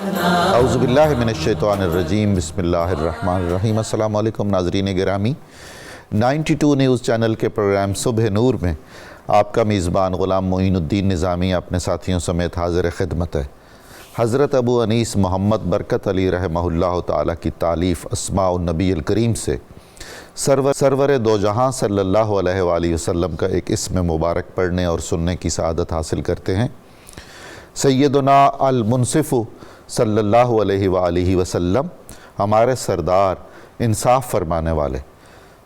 اعوذ باللہ من الشیطان الرجیم، بسم اللہ الرحمن الرحیم۔ السلام علیکم ناظرین گرامی، 92 نیوز چینل کے پروگرام صبح نور میں آپ کا میزبان غلام معین الدین نظامی اپنے ساتھیوں سمیت حاضر خدمت ہے۔ حضرت ابو انیس محمد برکت علی رحمہ اللہ تعالیٰ کی تالیف اسماء النبی الکریم سے سرور دو جہاں صلی اللہ علیہ وآلہ وسلم کا ایک اسم مبارک پڑھنے اور سننے کی سعادت حاصل کرتے ہیں۔ سیدنا المنصف صلی اللہ علیہ وآلہ وسلم، ہمارے سردار انصاف فرمانے والے،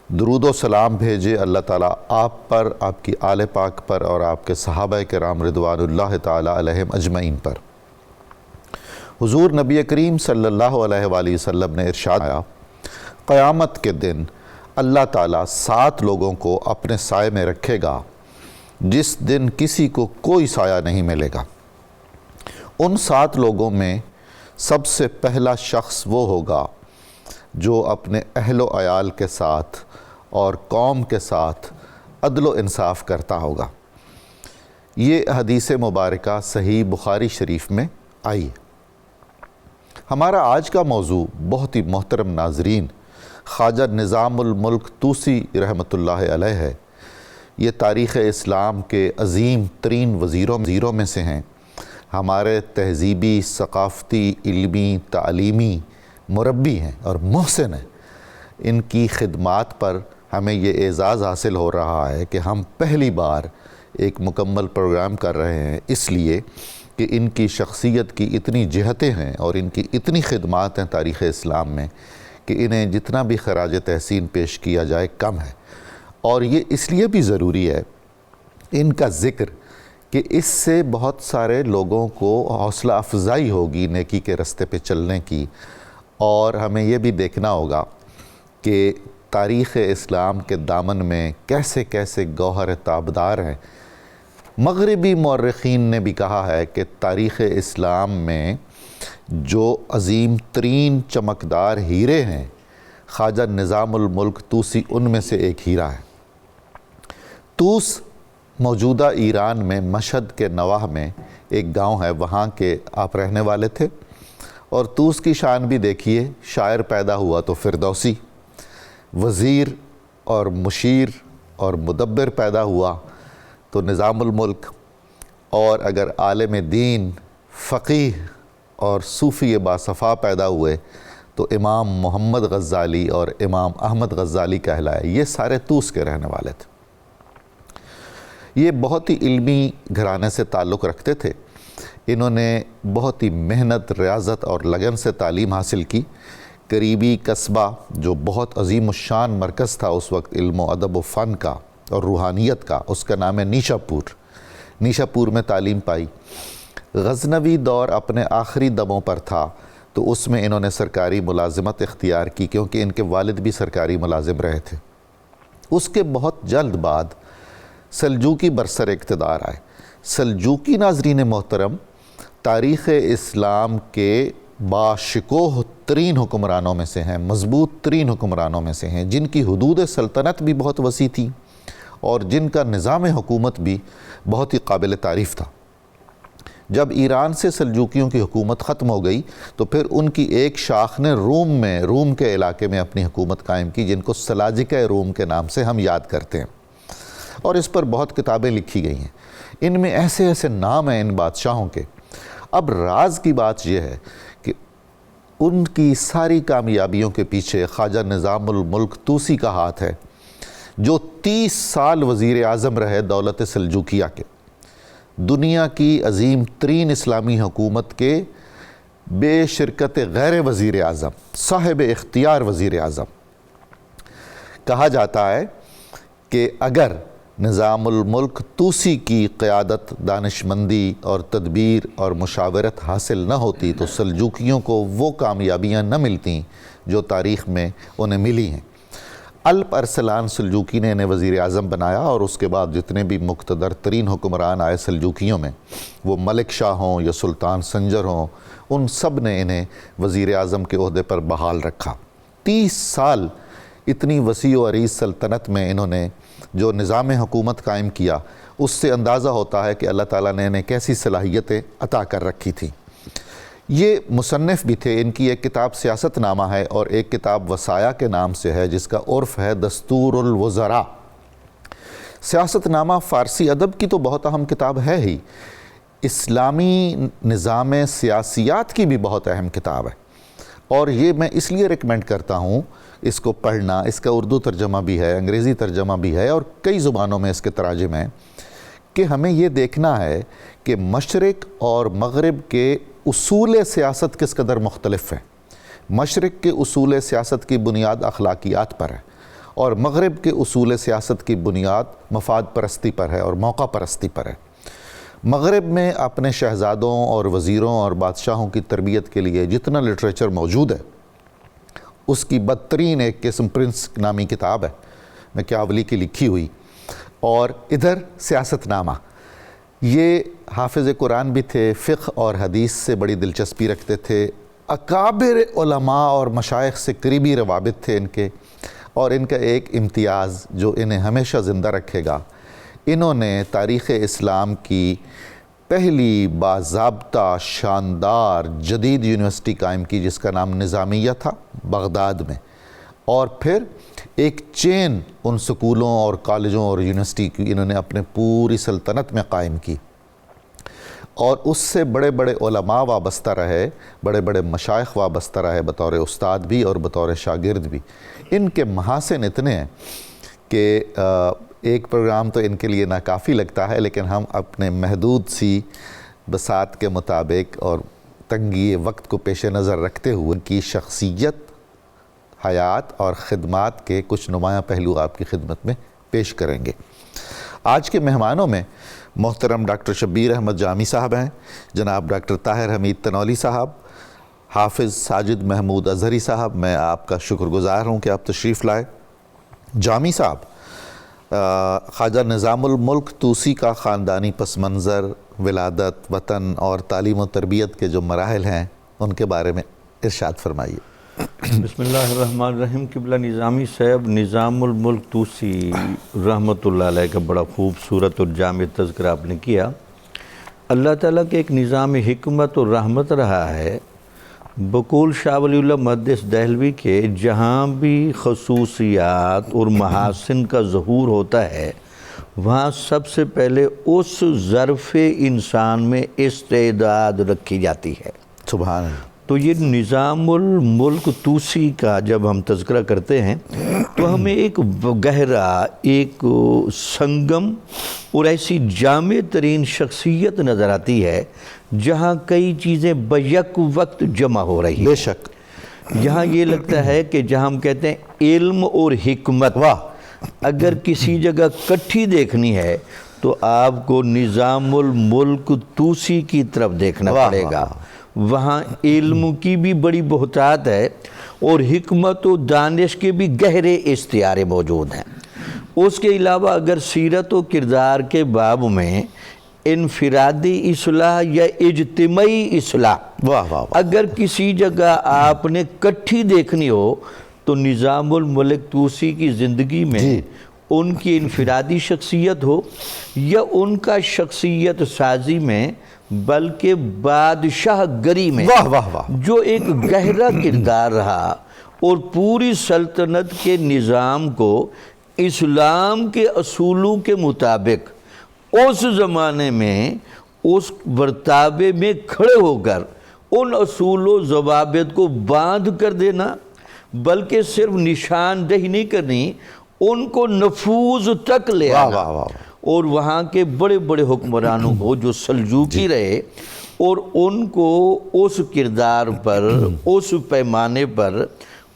درود و سلام بھیجے اللہ تعالیٰ آپ پر، آپ کی آل پاک پر اور آپ کے صحابہ کرام رضوان اللہ تعالیٰ علیہم اجمعین پر۔ حضور نبی کریم صلی اللہ علیہ وآلہ وسلم نے ارشاد آیا، قیامت کے دن اللہ تعالیٰ 7 لوگوں کو اپنے سائے میں رکھے گا جس دن کسی کو کوئی سایہ نہیں ملے گا۔ ان 7 لوگوں میں سب سے پہلا شخص وہ ہوگا جو اپنے اہل و عیال کے ساتھ اور قوم کے ساتھ عدل و انصاف کرتا ہوگا۔ یہ حدیث مبارکہ صحیح بخاری شریف میں آئی ہے۔ ہمارا آج کا موضوع بہت ہی محترم ناظرین خواجہ نظام الملک طوسی رحمۃ اللہ علیہ ہے۔ یہ تاریخ اسلام کے عظیم ترین وزیروں میں سے ہیں۔ ہمارے تہذیبی، ثقافتی، علمی، تعلیمی مربی ہیں اور محسن ہیں۔ ان کی خدمات پر ہمیں یہ اعزاز حاصل ہو رہا ہے کہ ہم پہلی بار ایک مکمل پروگرام کر رہے ہیں، اس لیے کہ ان کی شخصیت کی اتنی جہتیں ہیں اور ان کی اتنی خدمات ہیں تاریخ اسلام میں کہ انہیں جتنا بھی خراج تحسین پیش کیا جائے کم ہے۔ اور یہ اس لیے بھی ضروری ہے ان کا ذکر کہ اس سے بہت سارے لوگوں کو حوصلہ افزائی ہوگی نیکی کے رستے پہ چلنے کی، اور ہمیں یہ بھی دیکھنا ہوگا کہ تاریخ اسلام کے دامن میں کیسے کیسے گوہر تابدار ہیں۔ مغربی مورخین نے بھی کہا ہے کہ تاریخ اسلام میں جو عظیم ترین چمکدار ہیرے ہیں، خواجہ نظام الملک طوسی ان میں سے ایک ہیرا ہے۔ طوس موجودہ ایران میں مشہد کے نواح میں ایک گاؤں ہے، وہاں کے آپ رہنے والے تھے۔ اور طوس کی شان بھی دیکھیے، شاعر پیدا ہوا تو فردوسی، وزیر اور مشیر اور مدبر پیدا ہوا تو نظام الملک، اور اگر عالم دین، فقیہ اور صوفی باصفا پیدا ہوئے تو امام محمد غزالی اور امام احمد غزالی کہلائے۔ یہ سارے طوس کے رہنے والے تھے۔ یہ بہت ہی علمی گھرانے سے تعلق رکھتے تھے۔ انہوں نے بہت ہی محنت، ریاضت اور لگن سے تعلیم حاصل کی۔ قریبی قصبہ جو بہت عظیم الشان مرکز تھا اس وقت علم و ادب و فن کا اور روحانیت کا، اس کا نام ہے نیشا پور میں تعلیم پائی۔ غزنوی دور اپنے آخری دموں پر تھا تو اس میں انہوں نے سرکاری ملازمت اختیار کی کیونکہ ان کے والد بھی سرکاری ملازم رہے تھے۔ اس کے بہت جلد بعد سلجوقی برسر اقتدار آئے۔ سلجوقی ناظرین محترم تاریخ اسلام کے باشکوہ ترین حکمرانوں میں سے ہیں، مضبوط ترین حکمرانوں میں سے ہیں، جن کی حدود سلطنت بھی بہت وسیع تھی اور جن کا نظام حکومت بھی بہت ہی قابل تعریف تھا۔ جب ایران سے سلجوقیوں کی حکومت ختم ہو گئی تو پھر ان کی ایک شاخ نے روم کے علاقے میں اپنی حکومت قائم کی، جن کو سلاجقہ روم کے نام سے ہم یاد کرتے ہیں، اور اس پر بہت کتابیں لکھی گئی ہیں۔ ان میں ایسے ایسے نام ہیں ان بادشاہوں کے۔ اب راز کی بات یہ ہے کہ ان کی ساری کامیابیوں کے پیچھے خواجہ نظام الملک طوسی کا ہاتھ ہے، جو 30 سال وزیر اعظم رہے دولت سلجوقیہ کے، دنیا کی عظیم ترین اسلامی حکومت کے بے شرکت غیر وزیر اعظم، صاحب اختیار وزیر اعظم۔ کہا جاتا ہے کہ اگر نظام الملک طوسی کی قیادت، دانشمندی اور تدبیر اور مشاورت حاصل نہ ہوتی تو سلجوقیوں کو وہ کامیابیاں نہ ملتیں جو تاریخ میں انہیں ملی ہیں۔ الپ ارسلان سلجوقی نے انہیں وزیر اعظم بنایا، اور اس کے بعد جتنے بھی مقتدر ترین حکمران آئے سلجوقیوں میں، وہ ملک شاہ ہوں یا سلطان سنجر ہوں، ان سب نے انہیں وزیر اعظم کے عہدے پر بحال رکھا۔ 30 سال اتنی وسیع و عریض سلطنت میں انہوں نے جو نظام حکومت قائم کیا، اس سے اندازہ ہوتا ہے کہ اللہ تعالیٰ نے انہیں کیسی صلاحیتیں عطا کر رکھی تھیں۔ یہ مصنف بھی تھے، ان کی ایک کتاب سیاست نامہ ہے اور ایک کتاب وصایا کے نام سے ہے جس کا عرف ہے دستور الوزراء۔ سیاست نامہ فارسی ادب کی تو بہت اہم کتاب ہے ہی، اسلامی نظام سیاسیات کی بھی بہت اہم کتاب ہے، اور یہ میں اس لیے ریکمینڈ کرتا ہوں اس کو پڑھنا۔ اس کا اردو ترجمہ بھی ہے، انگریزی ترجمہ بھی ہے اور کئی زبانوں میں اس کے تراجم ہیں، کہ ہمیں یہ دیکھنا ہے کہ مشرق اور مغرب کے اصول سیاست کس قدر مختلف ہیں۔ مشرق کے اصول سیاست کی بنیاد اخلاقیات پر ہے اور مغرب کے اصول سیاست کی بنیاد مفاد پرستی پر ہے اور موقع پرستی پر ہے۔ مغرب میں اپنے شہزادوں اور وزیروں اور بادشاہوں کی تربیت کے لیے جتنا لٹریچر موجود ہے اس کی بدترین ایک قسم پرنس نامی کتاب ہے میکیاولی کی لکھی ہوئی، اور ادھر سیاست نامہ۔ یہ حافظ قرآن بھی تھے، فقہ اور حدیث سے بڑی دلچسپی رکھتے تھے، اکابر علماء اور مشائخ سے قریبی روابط تھے ان کے، اور ان کا ایک امتیاز جو انہیں ہمیشہ زندہ رکھے گا، انہوں نے تاریخ اسلام کی پہلی باضابطہ شاندار جدید یونیورسٹی قائم کی جس کا نام نظامیہ تھا بغداد میں، اور پھر ایک چین ان سکولوں اور کالجوں اور یونیورسٹی کی انہوں نے اپنے پوری سلطنت میں قائم کی، اور اس سے بڑے بڑے علماء وابستہ رہے، بڑے بڑے مشائخ وابستہ رہے بطور استاد بھی اور بطور شاگرد بھی۔ ان کے محاسن اتنے ہیں کہ ایک پروگرام تو ان کے لیے ناکافی لگتا ہے، لیکن ہم اپنے محدود سی بساط کے مطابق اور تنگی وقت کو پیش نظر رکھتے ہوئے ان کی شخصیت، حیات اور خدمات کے کچھ نمایاں پہلو آپ کی خدمت میں پیش کریں گے۔ آج کے مہمانوں میں محترم ڈاکٹر شبیر احمد جامی صاحب ہیں، جناب ڈاکٹر طاہر حمید تنولی صاحب، حافظ ساجد محمود اظہری صاحب، میں آپ کا شکر گزار ہوں کہ آپ تشریف لائے۔ جامی صاحب، خواجہ نظام الملک طوسی کا خاندانی پس منظر، ولادت، وطن اور تعلیم و تربیت کے جو مراحل ہیں ان کے بارے میں ارشاد فرمائیے۔ بسم اللہ الرحمن الرحیم۔ قبلہ نظامی صاحب نظام الملک طوسی رحمۃ اللہ علیہ کا بڑا خوبصورت اور جامع تذکرہ آپ نے کیا۔ اللہ تعالیٰ کے ایک نظام حکمت اور رحمت رہا ہے، بقول شاہ ولی اللہ محدث دہلوی کے جہاں بھی خصوصیات اور محاسن کا ظہور ہوتا ہے وہاں سب سے پہلے اس ظرف انسان میں استعداد رکھی جاتی ہے۔ سبحان اللہ۔ تو یہ نظام الملک طوسی کا جب ہم تذکرہ کرتے ہیں تو ہمیں ایک گہرا، ایک سنگم اور ایسی جامع ترین شخصیت نظر آتی ہے جہاں کئی چیزیں بیک وقت جمع ہو رہی ہیں۔ بے شک۔ یہاں یہ لگتا ہے کہ جہاں ہم کہتے ہیں علم اور حکمت، اگر کسی جگہ کٹھی دیکھنی ہے تو آپ کو نظام الملک طوسی کی طرف دیکھنا پڑے گا۔ وہاں علم کی بھی بڑی بہتات ہے اور حکمت و دانش کے بھی گہرے استعارے موجود ہیں۔ اس کے علاوہ اگر سیرت و کردار کے باب میں انفرادی اصلاح یا اجتماعی اصلاح اگر کسی جگہ آپ نے کٹھی دیکھنی ہو تو نظام الملک طوسی کی زندگی میں ان کی انفرادی شخصیت ہو یا ان کا شخصیت سازی میں، بلکہ بادشاہ گری میں جو ایک گہرا کردار رہا اور پوری سلطنت کے نظام کو اسلام کے اصولوں کے مطابق اس زمانے میں اس برتابے میں کھڑے ہو کر ان اصول و ضوابط کو باندھ کر دینا، بلکہ صرف نشاندہی نہیں کرنی، ان کو نفوذ تک لے آنا، اور وہاں کے بڑے بڑے حکمرانوں کو جو سلجوقی رہے اور ان کو اس کردار پر، اس پیمانے پر،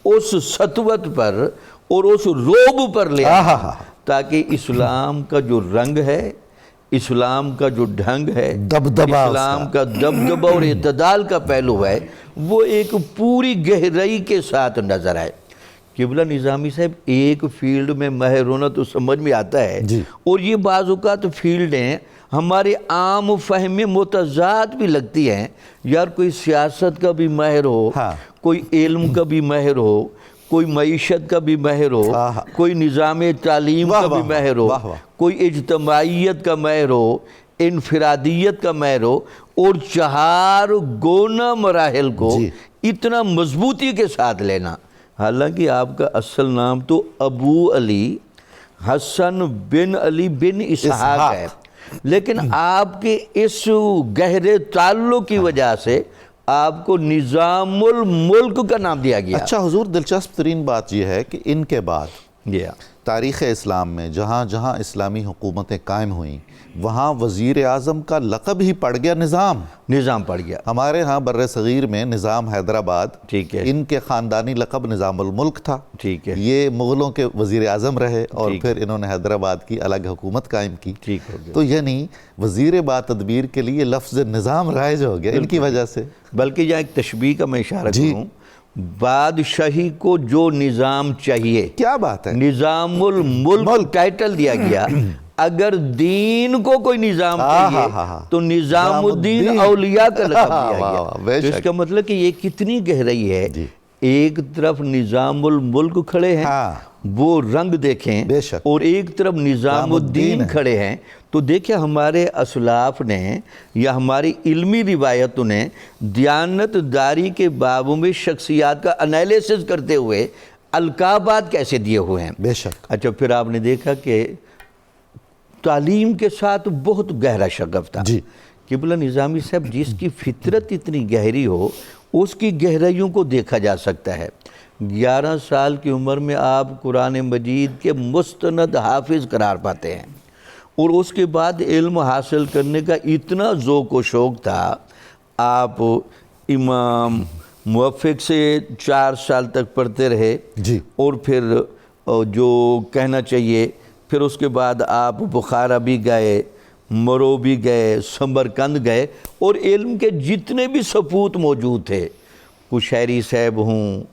اس سطوت پر اور اس روب پر لے آنا تاکہ اسلام کا جو رنگ ہے، اسلام کا جو ڈھنگ ہے، اسلام کا دبدبہ اور اعتدال کا پہلو ہے، وہ ایک پوری گہرائی کے ساتھ نظر آئے۔ قبلہ نظامی صاحب ایک فیلڈ میں ماہر ہونا تو سمجھ میں آتا ہے، اور یہ بعض اوقات فیلڈیں ہمارے عام فہم میں متضاد بھی لگتی ہیں۔ یار کوئی سیاست کا بھی ماہر ہو، کوئی علم کا بھی ماہر ہو، کوئی معیشت کا بھی ماہر ہو، کوئی نظام تعلیم کا بھی ماہر ہو، کوئی اجتماعیت کا ماہر ہو، انفرادیت کا ماہر ہو، اور 4 گونا مراحل کو جی اتنا مضبوطی کے ساتھ لینا. حالانکہ آپ کا اصل نام تو ابو علی حسن بن علی بن اسحاق ہے، لیکن آپ کے اس گہرے تعلق کی وجہ سے آپ کو نظام الملک کا نام دیا گیا. اچھا حضور، دلچسپ ترین بات یہ ہے کہ ان کے بعد تاریخ اسلام میں جہاں جہاں اسلامی حکومتیں قائم ہوئیں وہاں وزیر اعظم کا لقب ہی پڑ گیا نظام پڑ گیا. ہمارے ہاں بر صغیر میں نظام حیدرآباد، ٹھیک ہے، ان کے خاندانی لقب نظام الملک تھا. ٹھیک ہے، یہ مغلوں کے وزیر اعظم رہے اور پھر انہوں نے حیدرآباد کی الگ حکومت قائم کی. ٹھیک ہو گیا. تو یعنی وزیر با تدبیر کے لیے لفظ نظام رائج ہو گیا ان کی وجہ سے. بلکہ یہاں ایک تشبیہ کا میں اشارہ کروں، بادشاہی کو جو نظام چاہیے، کیا بات ہے، نظام الملک ٹائٹل دیا گیا. اگر دین کو کوئی نظام چاہیے تو نظام الدین اولیاء کا لقب دیا گیا. تو اس کا مطلب کہ یہ کتنی گہرائی ہے. ایک طرف نظام الملک کھڑے ہیں، وہ رنگ دیکھیں، اور ایک طرف نظام الدین کھڑے ہیں. تو دیکھیں ہمارے اسلاف نے یا ہماری علمی روایتوں نے دیانت داری کے بابوں میں شخصیات کا انالیسس کرتے ہوئے القابات کیسے دیے ہوئے ہیں. بے شک. اچھا، پھر آپ نے دیکھا کہ تعلیم کے ساتھ بہت گہرا شغف تھا. قبلہ نظامی صاحب جس کی فطرت اتنی گہری ہو اس کی گہرائیوں کو دیکھا جا سکتا ہے. 11 سال کی عمر میں آپ قرآن مجید کے مستند حافظ قرار پاتے ہیں، اور اس کے بعد علم حاصل کرنے کا اتنا ذوق و شوق تھا. آپ امام موفق سے 4 سال تک پڑھتے رہے، اور پھر جو کہنا چاہیے پھر اس کے بعد آپ بخارا بھی گئے، مرو بھی گئے، سمرقند گئے، اور علم کے جتنے بھی سپوت موجود تھے، کشیری صاحب ہوں،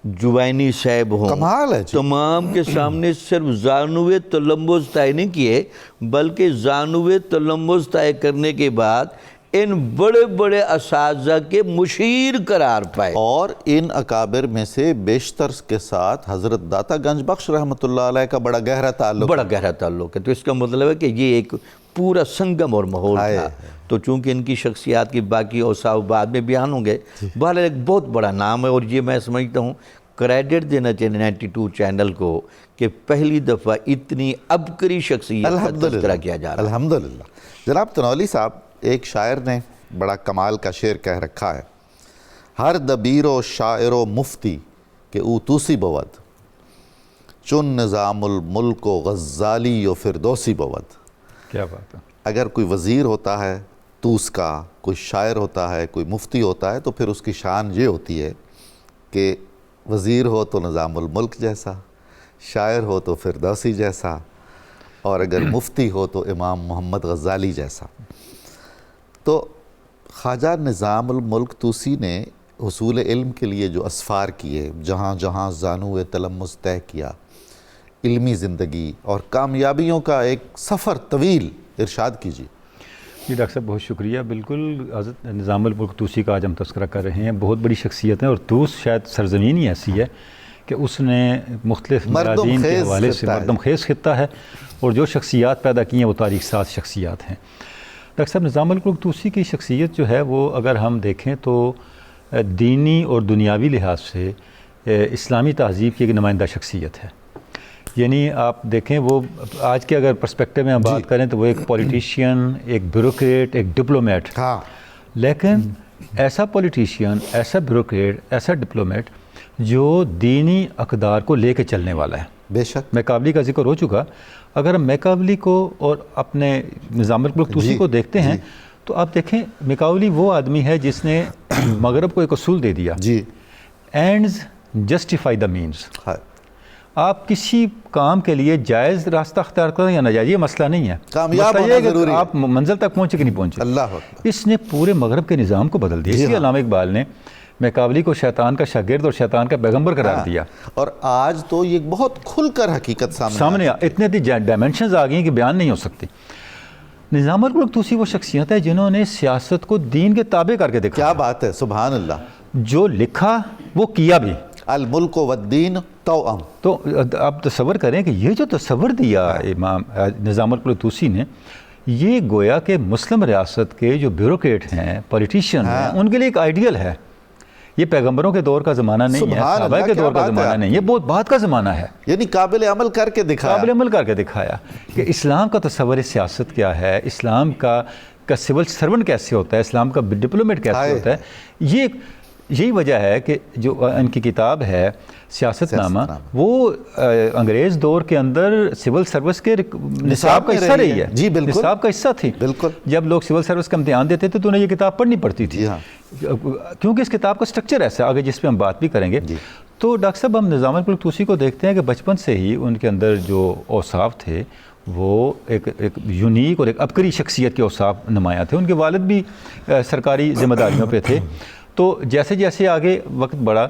جوینی صاحب ہوں، کمال ہے تمام کے سامنے صرف زانوِ تلمذ طے نہیں کیے، بلکہ زانوِ تلمذ طے کرنے کے بعد ان بڑے بڑے اساتذہ کے مشیر قرار پائے. اور ان اکابر میں سے بیشتر کے ساتھ حضرت داتا گنج بخش رحمۃ اللہ علیہ کا بڑا گہرا تعلق ہے. تو اس کا مطلب ہے کہ یہ ایک پورا سنگم اور ماحول تھا. تو چونکہ ان کی شخصیات کی باقی اوصاف بعد میں بیان ہوں گے، بہرحال ایک بہت بڑا نام ہے. اور یہ میں سمجھتا ہوں کریڈٹ دینا چاہیے 92 چینل کو کہ پہلی دفعہ اتنی عبقری شخصیت کا تذکرہ کیا جا رہا ہے. الحمدللہ. جناب تنولی صاحب، ایک شاعر نے بڑا کمال کا شعر کہہ رکھا ہے، ہر دبیر و شاعر و مفتی کہ او توسی بود، چون نظام الملک و غزالی و فردوسی بود. کیا بات ہے. اگر کوئی وزیر ہوتا ہے توس کا، کوئی شاعر ہوتا ہے، کوئی مفتی ہوتا ہے، تو پھر اس کی شان یہ ہوتی ہے کہ وزیر ہو تو نظام الملک جیسا، شاعر ہو تو فردوسی جیسا، اور اگر مفتی ہو تو امام محمد غزالی جیسا. تو خواجہ نظام الملک توسی نے حصول علم کے لیے جو اسفار کیے، جہاں جہاں زانوِ تلمذ طے کیا، علمی زندگی اور کامیابیوں کا ایک سفر طویل، ارشاد کیجیے. جی ڈاکٹر صاحب بہت شکریہ. بالکل حضرت نظام الملک توسی کا آج ہم تذکرہ کر رہے ہیں. بہت بڑی شخصیت ہیں، اور توس شاید سرزمین ہی ایسی ہے کہ اس نے مختلف میادین کے حوالے سے مردم خیز خطہ ہے، اور جو شخصیات پیدا کی ہیں وہ تاریخ ساز شخصیات ہیں. ڈاکٹر صاحب نظام الملک توسی کی شخصیت جو ہے وہ اگر ہم دیکھیں تو دینی اور دنیاوی لحاظ سے اسلامی تہذیب کی ایک نمائندہ شخصیت ہے. یعنی آپ دیکھیں وہ آج کے اگر پرسپیکٹو میں ہم بات کریں تو وہ ایک پولیٹیشین، ایک بیوروکریٹ، ایک ڈپلومیٹ، لیکن ایسا پولیٹیشین، ایسا بیوروکریٹ، ایسا ڈپلومیٹ جو دینی اقدار کو لے کے چلنے والا ہے. بے شک. میکاولی کا ذکر ہو چکا. اگر ہم میکاولی کو اور اپنے نظام الملک توسی کو دیکھتے ہیں تو آپ دیکھیں میکاولی وہ آدمی ہے جس نے مغرب کو ایک اصول دے دیا، اینڈز جسٹیفائی دا مینز. آپ کسی کام کے لیے جائز راستہ اختیار کریں یا ناجائز، یہ مسئلہ نہیں ہے. کامیاب ہونا ضروری ہے. آپ منزل تک پہنچے کہ نہیں پہنچے. اللہ اس نے پورے مغرب کے نظام کو بدل دیا. اس لیے علامہ اقبال نے میکاولی کو شیطان کا شاگرد اور شیطان کا پیغمبر قرار دیا. اور آج تو یہ بہت کھل کر حقیقت سامنے اتنے ڈائمنشنز آ گئی ہیں کہ بیان نہیں ہو سکتی. نظام الملک توسی وہ شخصیت ہے جنہوں نے سیاست کو دین کے تابع کر کے دیکھا. کیا بات ہے، سبحان اللہ. جو لکھا وہ کیا بھی. الملک والدین توأم. تو آپ تصور کریں کہ یہ جو تصور دیا امام نظام الملک توسی نے، یہ گویا کہ مسلم ریاست کے جو بیوروکریٹ ہیں، پولیٹیشین ہیں، ان کے لیے ایک آئیڈیل ہے. یہ پیغمبروں کے دور کا زمانہ نہیں ہے، صحابہ کے دور کا زمانہ نہیں ہے، یہ بہت بات کا زمانہ ہے. یعنی قابل عمل کر کے دکھایا کہ اسلام کا تصور سیاست کیا ہے، اسلام کا سول سرونٹ کیسے ہوتا ہے، اسلام کا ڈپلومیٹ کیسے ہوتا ہے. یہی وجہ ہے کہ جو ان کی کتاب ہے سیاست نامہ، وہ انگریز دور کے اندر سول سروس کے نصاب کا حصہ رہی ہے. جی بالکل، نصاب کا حصہ تھی. بالکل، جب لوگ سول سروس کا امتحان دیتے تھے تو انہیں یہ کتاب پڑھنی پڑتی تھی. کیونکہ اس کتاب کا سٹرکچر ایسا ہے، آگے جس پہ ہم بات بھی کریں گے. تو ڈاکٹر صاحب ہم نظام الملک طوسی کو دیکھتے ہیں کہ بچپن سے ہی ان کے اندر جو اوصاف تھے وہ ایک یونیک اور ایک عبقری شخصیت کے اوصاف نمایاں تھے. ان کے والد بھی سرکاری ذمہ داریوں پہ تھے. تو جیسے جیسے آگے وقت بڑھا،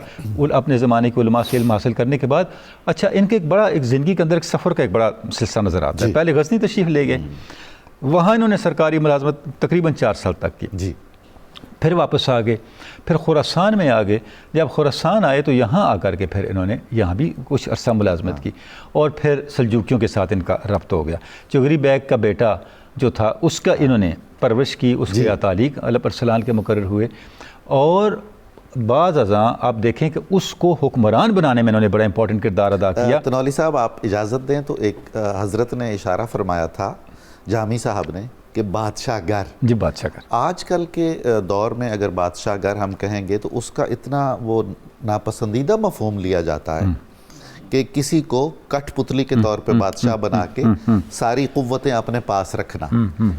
اپنے زمانے کے علماء سے علم حاصل کرنے کے بعد ان کے ایک زندگی کے اندر ایک سفر کا ایک بڑا سلسلہ نظر آتا ہے. پہلے غزنی تشریف لے گئے، وہاں انہوں نے سرکاری ملازمت تقریباً 4 سال تک کی. پھر واپس آ گئے، پھر خراسان میں آ گئے. جب خراسان آئے تو یہاں آ کر کے پھر انہوں نے یہاں بھی کچھ عرصہ ملازمت کی، اور پھر سلجوکیوں کے ساتھ ان کا ربط ہو گیا. چغری بیگ کا بیٹا جو تھا اس کا انہوں نے پرورش کی، اس کی تعلیق علیہ ارسلان کے مقرر ہوئے، اور بعض ازاں آپ دیکھیں کہ اس کو حکمران بنانے میں انہوں نے بڑا امپورٹنٹ کردار ادا کیا. تنولی صاحب آپ اجازت دیں تو ایک حضرت نے اشارہ فرمایا تھا جامی صاحب نے کہ بادشاہ گر. جی بادشاہ گر. آج کل کے دور میں اگر بادشاہ گر ہم کہیں گے تو اس کا اتنا وہ ناپسندیدہ مفہوم لیا جاتا ہے کہ کسی کو کٹ پتلی کے طور پہ بادشاہ بنا کے ساری قوتیں اپنے پاس رکھنا.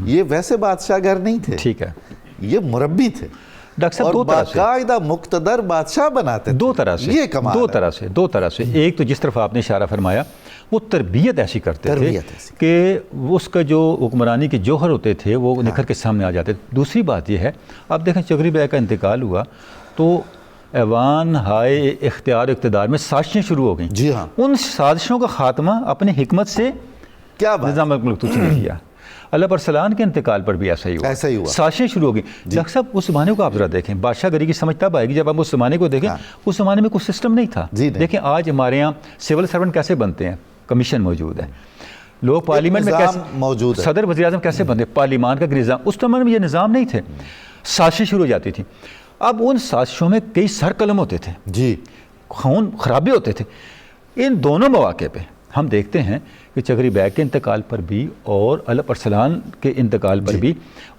یہ ویسے بادشاہ گر نہیں تھے، ٹھیک ہے، یہ مربی تھے ڈاکٹر صاحب. اور باقاعدہ مقتدر بادشاہ بناتے تھے. دو طرح سے ایک تو جس طرف آپ نے اشارہ فرمایا وہ تربیت ایسی کرتے تھے کہ اس کا جو حکمرانی کے جوہر ہوتے تھے وہ نکھر کے سامنے آ جاتے تھے. دوسری بات یہ ہے، آپ دیکھیں چغری بیگ کا انتقال ہوا تو ایوان ہائے اختیار اقتدار میں سازشیں شروع ہو گئیں. جی ہاں، ان سازشوں کا خاتمہ اپنی حکمت سے نظام الملک طوسی نے کیا. علیہ ارسلان کے انتقال پر بھی ایسا ہی ہوا. سازشیں شروع ہو گئی. ڈاکٹر صاحب اس زمانے کو آپ ذرا دیکھیں، بادشاہ گری کی سمجھ تب آئے گی جب ہم اس زمانے کو دیکھیں. اس زمانے میں کوئی سسٹم نہیں تھا. دیکھیں آج ہمارے یہاں سول سرونٹ کیسے بنتے ہیں، کمیشن موجود ہے، لوگ پارلیمنٹ میں کیسے موجود ہے، صدر وزیر اعظم کیسے بنتے، پارلیمان کا نظام. اس زمانے میں یہ نظام نہیں تھے، سازشیں شروع ہو جاتی تھیں. اب ان سازشوں میں کئی سر قلم ہوتے تھے، جی خون خرابے ہوتے تھے. ان دونوں مواقع پہ ہم دیکھتے ہیں کہ چغری بیگ کے انتقال پر بھی اور علیہ ارسلان کے انتقال پر بھی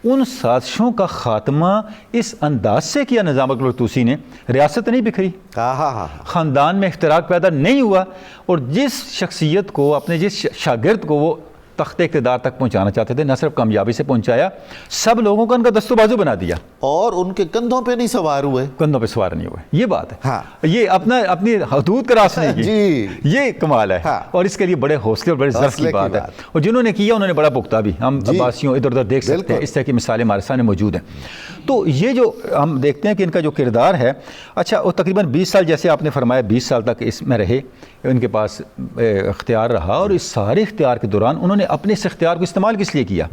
ان سازشوں کا خاتمہ اس انداز سے کیا نظام الملک طوسی نے. ریاست نہیں بکھری، خاندان میں اختراق پیدا نہیں ہوا، اور جس شخصیت کو اپنے جس شاگرد کو وہ تخت اقتدار تک پہنچانا چاہتے تھے نہ صرف کامیابی سے پہنچایا، سب لوگوں کا ان کا دست و بازو بنا دیا. اور ان کے کندھوں پہ نہیں سوار ہوئے، کندھوں پہ سوار نہیں ہوئے. یہ بات ہے، یہ اپنی حدود کراس نہیں کی. یہ کمال ہے، اور اس کے لیے بڑے حوصلے اور بڑے ظرف کی بات ہے. اور جنہوں نے کیا انہوں نے بڑا بھگتا بھی. ہم عباسیوں ادھر ادھر دیکھ سکتے ہیں، اس طرح کی مثالیں ہمارے سامنے موجود ہیں. تو یہ جو ہم دیکھتے ہیں کہ ان کا جو کردار ہے، اچھا وہ تقریباً 20 سال جیسے آپ نے فرمایا 20 سال تک اس میں رہے، ان کے پاس اختیار رہا، اور اس سارے اختیار کے دوران انہوں نے اپنے اس اختیار کو استعمال کس لیے کیا؟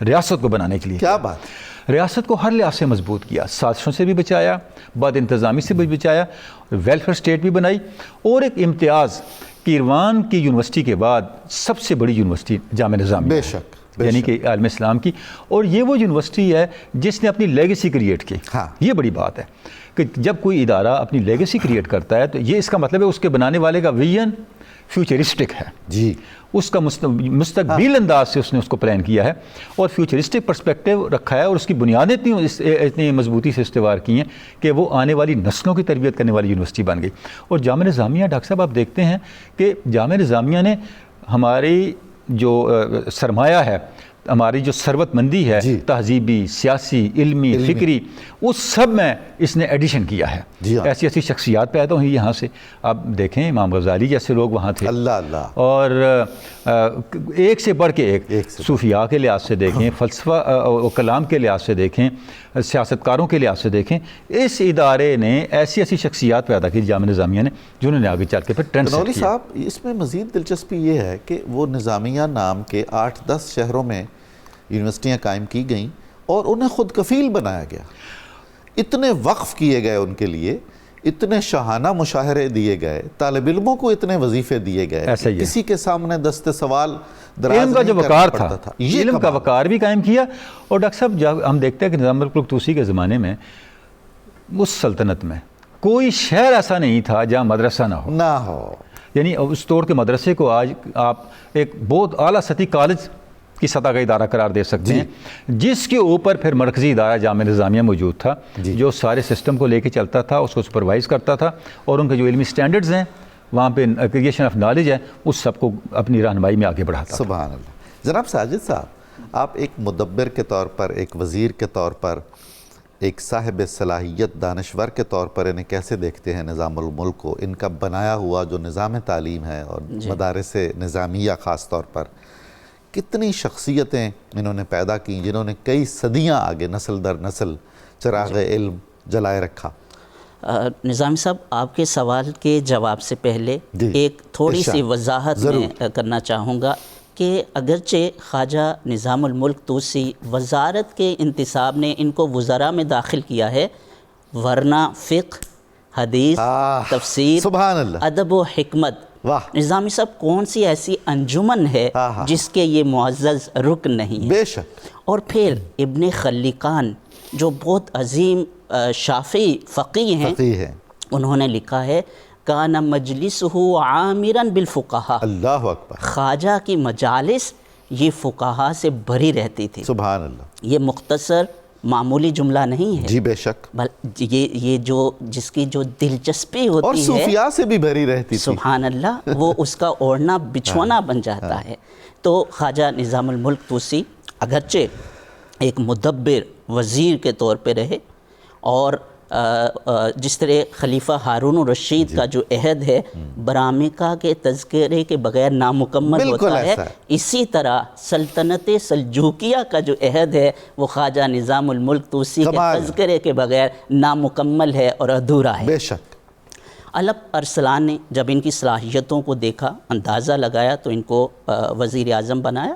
ریاست کو بنانے کے لیے. کیا بات! ریاست کو ہر لحاظ سے مضبوط کیا، سازشوں سے بھی بچایا، بد انتظامی سے بھی بچایا، ویلفیئر اسٹیٹ بھی بنائی، اور ایک امتیاز کیروان کی یونیورسٹی کے بعد سب سے بڑی یونیورسٹی جامعہ نظامیہ، بے شک یعنی کہ عالم اسلام کی. اور یہ وہ یونیورسٹی ہے جس نے اپنی لیگیسی کریٹ کی. یہ بڑی بات ہے کہ جب کوئی ادارہ اپنی لیگیسی کریٹ کرتا ہے تو یہ اس کا مطلب ہے اس کے بنانے والے کا ویژن فیوچرسٹک ہے. جی اس کا مستقبل انداز سے اس نے اس کو پلان کیا ہے اور فیوچرسٹک پرسپیکٹیو رکھا ہے، اور اس کی بنیادیں اتنی مضبوطی سے استوار کی ہیں کہ وہ آنے والی نسلوں کی تربیت کرنے والی یونیورسٹی بن گئی. اور جامعہ نظامیہ ڈاکٹر صاحب آپ دیکھتے ہیں کہ جامعہ نظامیہ نے ہماری جو سرمایہ ہے، ہماری جو ثروت مندی ہے، تہذیبی، سیاسی، علمی، فکری، اس سب میں اس نے ایڈیشن کیا ہے. ایسی ایسی شخصیات پیدا ہوئی یہاں سے. آپ دیکھیں امام غزالی جیسے لوگ وہاں تھے، اور ایک سے بڑھ کے ایک صوفیاء کے لحاظ سے دیکھیں، فلسفہ و کلام کے لحاظ سے دیکھیں، سیاستکاروں کے لحاظ سے دیکھیں. اس ادارے نے ایسی ایسی شخصیات پیدا کی جامعہ نظامیہ نے، جنہوں نے آگے چل کے پھر ٹرینڈ سیٹ کیا. صاحب اس میں مزید دلچسپی یہ ہے کہ وہ نظامیہ نام کے 8-10 شہروں میں یونیورسٹیاں قائم کی گئیں اور انہیں خود کفیل بنایا گیا. اتنے وقف کیے گئے ان کے لیے، اتنے شاہانہ مشاہرے دیے گئے، طالب علموں کو اتنے وظیفے دیے گئے، کسی کے سامنے دست سوال علم کا جو وقار تھا، علم کا وقار بھی قائم کیا. اور ڈاکٹر صاحب جب ہم دیکھتے ہیں کہ نظام الملک طوسی کے زمانے میں اس سلطنت میں کوئی شہر ایسا نہیں تھا جہاں مدرسہ نہ ہو. یعنی اس طور کے مدرسے کو آج آپ ایک بہت اعلیٰ سطحی کالج کی سطح کا ادارہ قرار دے سکتے ہیں، جس کے اوپر پھر مرکزی ادارہ جامعہ نظامیہ موجود تھا، جو سارے سسٹم کو لے کے چلتا تھا، اس کو سپروائز کرتا تھا، اور ان کے جو علمی سٹینڈرڈز ہیں وہاں پہ ایگریگیشن آف نالج ہے، اس سب کو اپنی رہنمائی میں آگے بڑھاتا تھا. سبحان اللہ. جناب ساجد صاحب، آپ ایک مدبر کے طور پر، ایک وزیر کے طور پر، ایک صاحب صلاحیت دانشور کے طور پر انہیں کیسے دیکھتے ہیں نظام الملک کو؟ ان کا بنایا ہوا جو نظام تعلیم ہے اور مدارس نظامیہ خاص طور پر، کتنی شخصیتیں انہوں نے پیدا کی جنہوں نے کئی صدیاں آگے نسل در نسل چراغ علم جلائے رکھا. نظامی صاحب، آپ کے سوال کے جواب سے پہلے ایک تھوڑی سی وضاحت میں کرنا چاہوں گا کہ اگرچہ خواجہ نظام الملک طوسی وزارت کے انتصاب نے ان کو وزراء میں داخل کیا ہے، ورنہ فقہ، حدیث، تفسیر، سبحان اللہ، ادب و حکمت، نظامی صاحب کون سی ایسی انجمن ہے جس کے یہ معزز رکن نہیں ہے؟ بے شک. اور پھر ابن خلیقان جو بہت عظیم شافعی فقیہ ہیں، انہوں نے لکھا ہے کان مجلسہ عامرا بالفقہاء، اللہ اکبر، خواجہ کی مجالس یہ فقہاء سے بھری رہتی تھی. سبحان اللہ. یہ مختصر معمولی جملہ نہیں ہے. جی بے شک. یہ جو جس کی جو دلچسپی ہوتی ہے، اور صوفیاء سے بھی بھری رہتی تھی. سبحان اللہ، وہ اس کا اوڑھنا بچھونا بن جاتا ہے. تو خواجہ نظام الملک طوسی اگرچہ ایک مدبر وزیر کے طور پہ رہے، اور جس طرح خلیفہ ہارون الرشید کا جو عہد ہے برامکہ کے تذکرے کے بغیر نامکمل ہوتا ہے، اسی طرح سلطنت سلجوکیہ کا جو عہد ہے وہ خواجہ نظام الملک طوسی کے تذکرے کے بغیر نامکمل ہے اور ادھورا ہے. بے شک. علب ارسلان نے جب ان کی صلاحیتوں کو دیکھا، اندازہ لگایا، تو ان کو وزیر اعظم بنایا.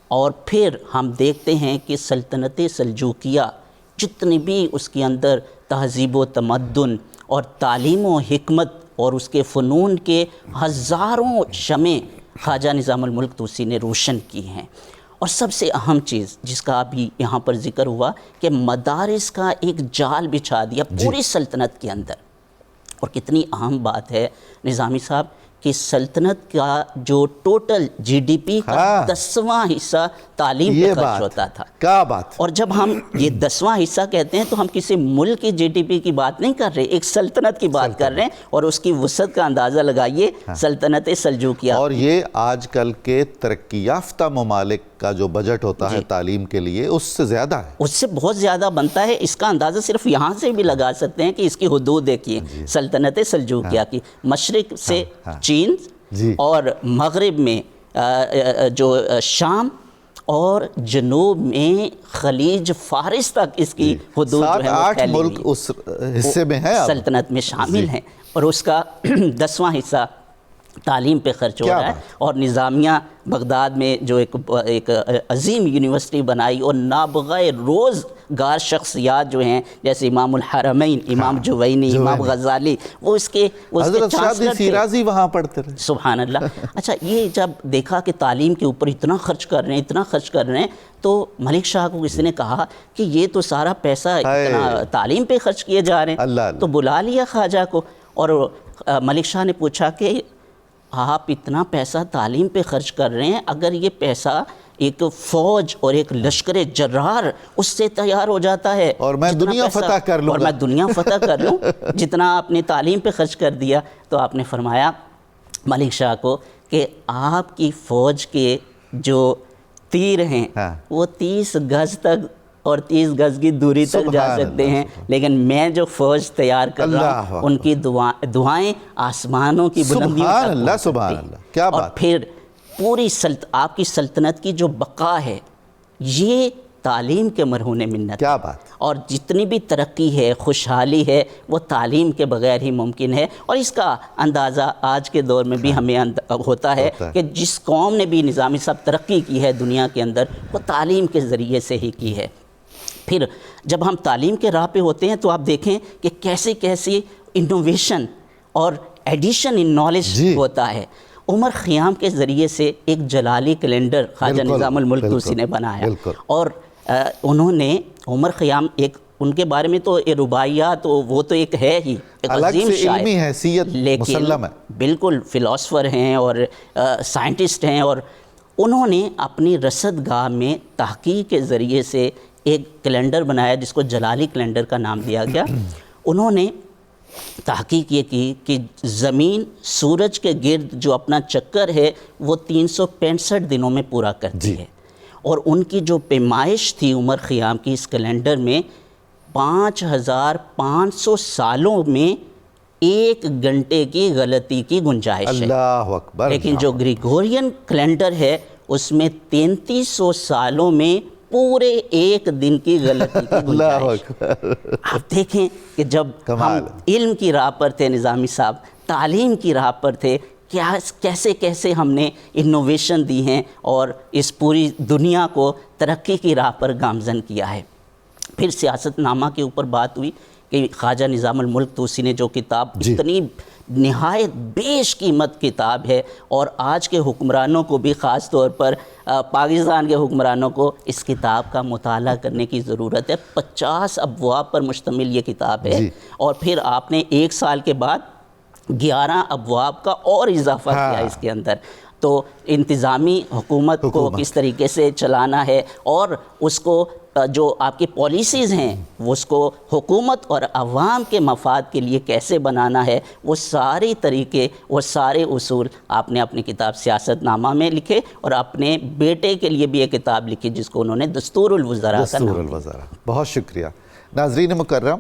اور پھر ہم دیکھتے ہیں کہ سلطنت سلجوکیہ جتنی بھی اس کے اندر تہذیب و تمدن اور تعلیم و حکمت اور اس کے فنون کے ہزاروں شمع خواجہ نظام الملک طوسی نے روشن کی ہیں. اور سب سے اہم چیز جس کا ابھی یہاں پر ذکر ہوا کہ مدارس کا ایک جال بچھا دیا پوری سلطنت کے اندر. اور کتنی اہم بات ہے نظامی صاحب کہ سلطنت کا جو ٹوٹل جی ڈی پی کا 10واں حصہ تعلیم پہ خرچ ہوتا تھا. کیا بات. اور جب ہم یہ 10واں حصہ کہتے ہیں تو ہم کسی ملک کی جی ڈی پی کی بات نہیں کر رہے، ایک سلطنت کی بات کر رہے ہیں. اور اس کی وسعت کا اندازہ لگائیے سلطنت سلجوکیہ. اور یہ آج کل کے ترقی یافتہ ممالک کا جو بجٹ ہوتا ہے تعلیم کے لیے اس سے زیادہ ہے، اس سے بہت زیادہ بنتا ہے. اس کا اندازہ صرف یہاں سے بھی لگا سکتے ہیں کہ اس کی حدود دیکھیے. سلطنت سلجوکیہ کی مشرق سے چین اور مغرب میں جو شام اور جنوب میں خلیج فارس تک اس کی حدود جو ہے وہ پھیلی ہوئی. 7-8 ملک اس حصے میں ہیں، سلطنت میں شامل ہیں. اور اس کا 10واں حصہ تعلیم پہ خرچ ہو رہا ہے. اور نظامیہ بغداد میں جو ایک عظیم یونیورسٹی بنائی اور نابغہ روزگار شخصیات جو ہیں جیسے امام الحرمین، امام جوینی، امام غزالی، وہ اس کے حضرت شادی شیرازی وہاں پڑھتے رہے. سبحان اللہ. اچھا، یہ جب دیکھا کہ تعلیم کے اوپر اتنا خرچ کر رہے ہیں تو ملک شاہ کو کسی نے کہا کہ یہ تو سارا پیسہ اتنا تعلیم پہ خرچ کیے جا رہے ہیں. تو بلا لیا خواجہ کو اور ملک شاہ نے پوچھا کہ آپ اتنا پیسہ تعلیم پہ خرچ کر رہے ہیں، اگر یہ پیسہ ایک فوج اور ایک لشکر جرار اس سے تیار ہو جاتا ہے اور میں دنیا فتح کر لوں، اور میں دنیا فتح کر لوں جتنا آپ نے تعلیم پہ خرچ کر دیا. تو آپ نے فرمایا ملک شاہ کو کہ آپ کی فوج کے جو تیر ہیں وہ 30 گز تک اور 30 گز کی دوری تک جا سکتے ہیں، لیکن میں جو فوج تیار کر رہا ہوں ان کی دعائیں آسمانوں کی بلندیوں تک سبحان اللہ. سبحان اللہ. کیا بات. اور پھر پوری آپ کی سلطنت کی جو بقا ہے یہ تعلیم کے مرہون منت. کیا بات. اور جتنی بھی ترقی ہے، خوشحالی ہے، وہ تعلیم کے بغیر ہی ممکن ہے. اور اس کا اندازہ آج کے دور میں بھی ہمیں ہوتا ہے کہ جس قوم نے بھی نظامی صاحب ترقی کی ہے دنیا کے اندر وہ تعلیم کے ذریعے سے ہی کی ہے. پھر جب ہم تعلیم کے راہ پہ ہوتے ہیں تو آپ دیکھیں کہ کیسی انوویشن اور ایڈیشن ان نالج ہوتا ہے. عمر خیام کے ذریعے سے ایک جلالی کیلنڈر خواجہ نظام الملک طوسی نے بنایا، اور انہوں نے عمر خیام ایک ان کے بارے میں تو رباعیات وہ تو ایک ہے ہی ایک عظیم شاعر، علمی حیثیت مسلم ہے، بالکل فلاسفر ہیں اور سائنٹسٹ ہیں، اور انہوں نے اپنی رصد گاہ میں تحقیق کے ذریعے سے ایک کیلنڈر بنایا جس کو جلالی کیلنڈر کا نام دیا گیا۔ انہوں نے تحقیق یہ کی کہ زمین سورج کے گرد جو اپنا چکر ہے وہ 365 دنوں میں پورا کرتی ہے، اور ان کی جو پیمائش تھی عمر خیام کی اس کیلنڈر میں 5500 سالوں میں 1 گھنٹے کی غلطی کی گنجائش ہے۔ اللہ اکبر۔ لیکن جو گریگورین کیلنڈر ہے اس میں 3300 سالوں میں پورے 1 دن کی غلطی کی گنجائش۔ آپ دیکھیں کہ جب ہم علم کی راہ پر تھے نظامی صاحب، تعلیم کی راہ پر تھے، کیسے کیسے ہم نے انوویشن دی ہیں اور اس پوری دنیا کو ترقی کی راہ پر گامزن کیا ہے۔ پھر سیاست نامہ کے اوپر بات ہوئی کہ خواجہ نظام الملک طوسی نے جو کتاب اتنی نہایت بیش قیمت کتاب ہے، اور آج کے حکمرانوں کو بھی خاص طور پر پاکستان کے حکمرانوں کو اس کتاب کا مطالعہ کرنے کی ضرورت ہے۔ 50 ابواب پر مشتمل یہ کتاب ہے، اور پھر آپ نے 1 سال کے بعد 11 ابواب کا اور اضافہ کیا اس کے اندر۔ تو انتظامی حکومت کو کس طریقے سے چلانا ہے، اور اس کو جو آپ کی پالیسیز ہیں اس کو حکومت اور عوام کے مفاد کے لیے کیسے بنانا ہے، وہ سارے طریقے، وہ سارے اصول آپ نے اپنی کتاب سیاست نامہ میں لکھے، اور اپنے بیٹے کے لیے بھی یہ کتاب لکھی جس کو انہوں نے دستور الوزراء کا نام دیا۔ بہت شکریہ۔ ناظرین مکرم،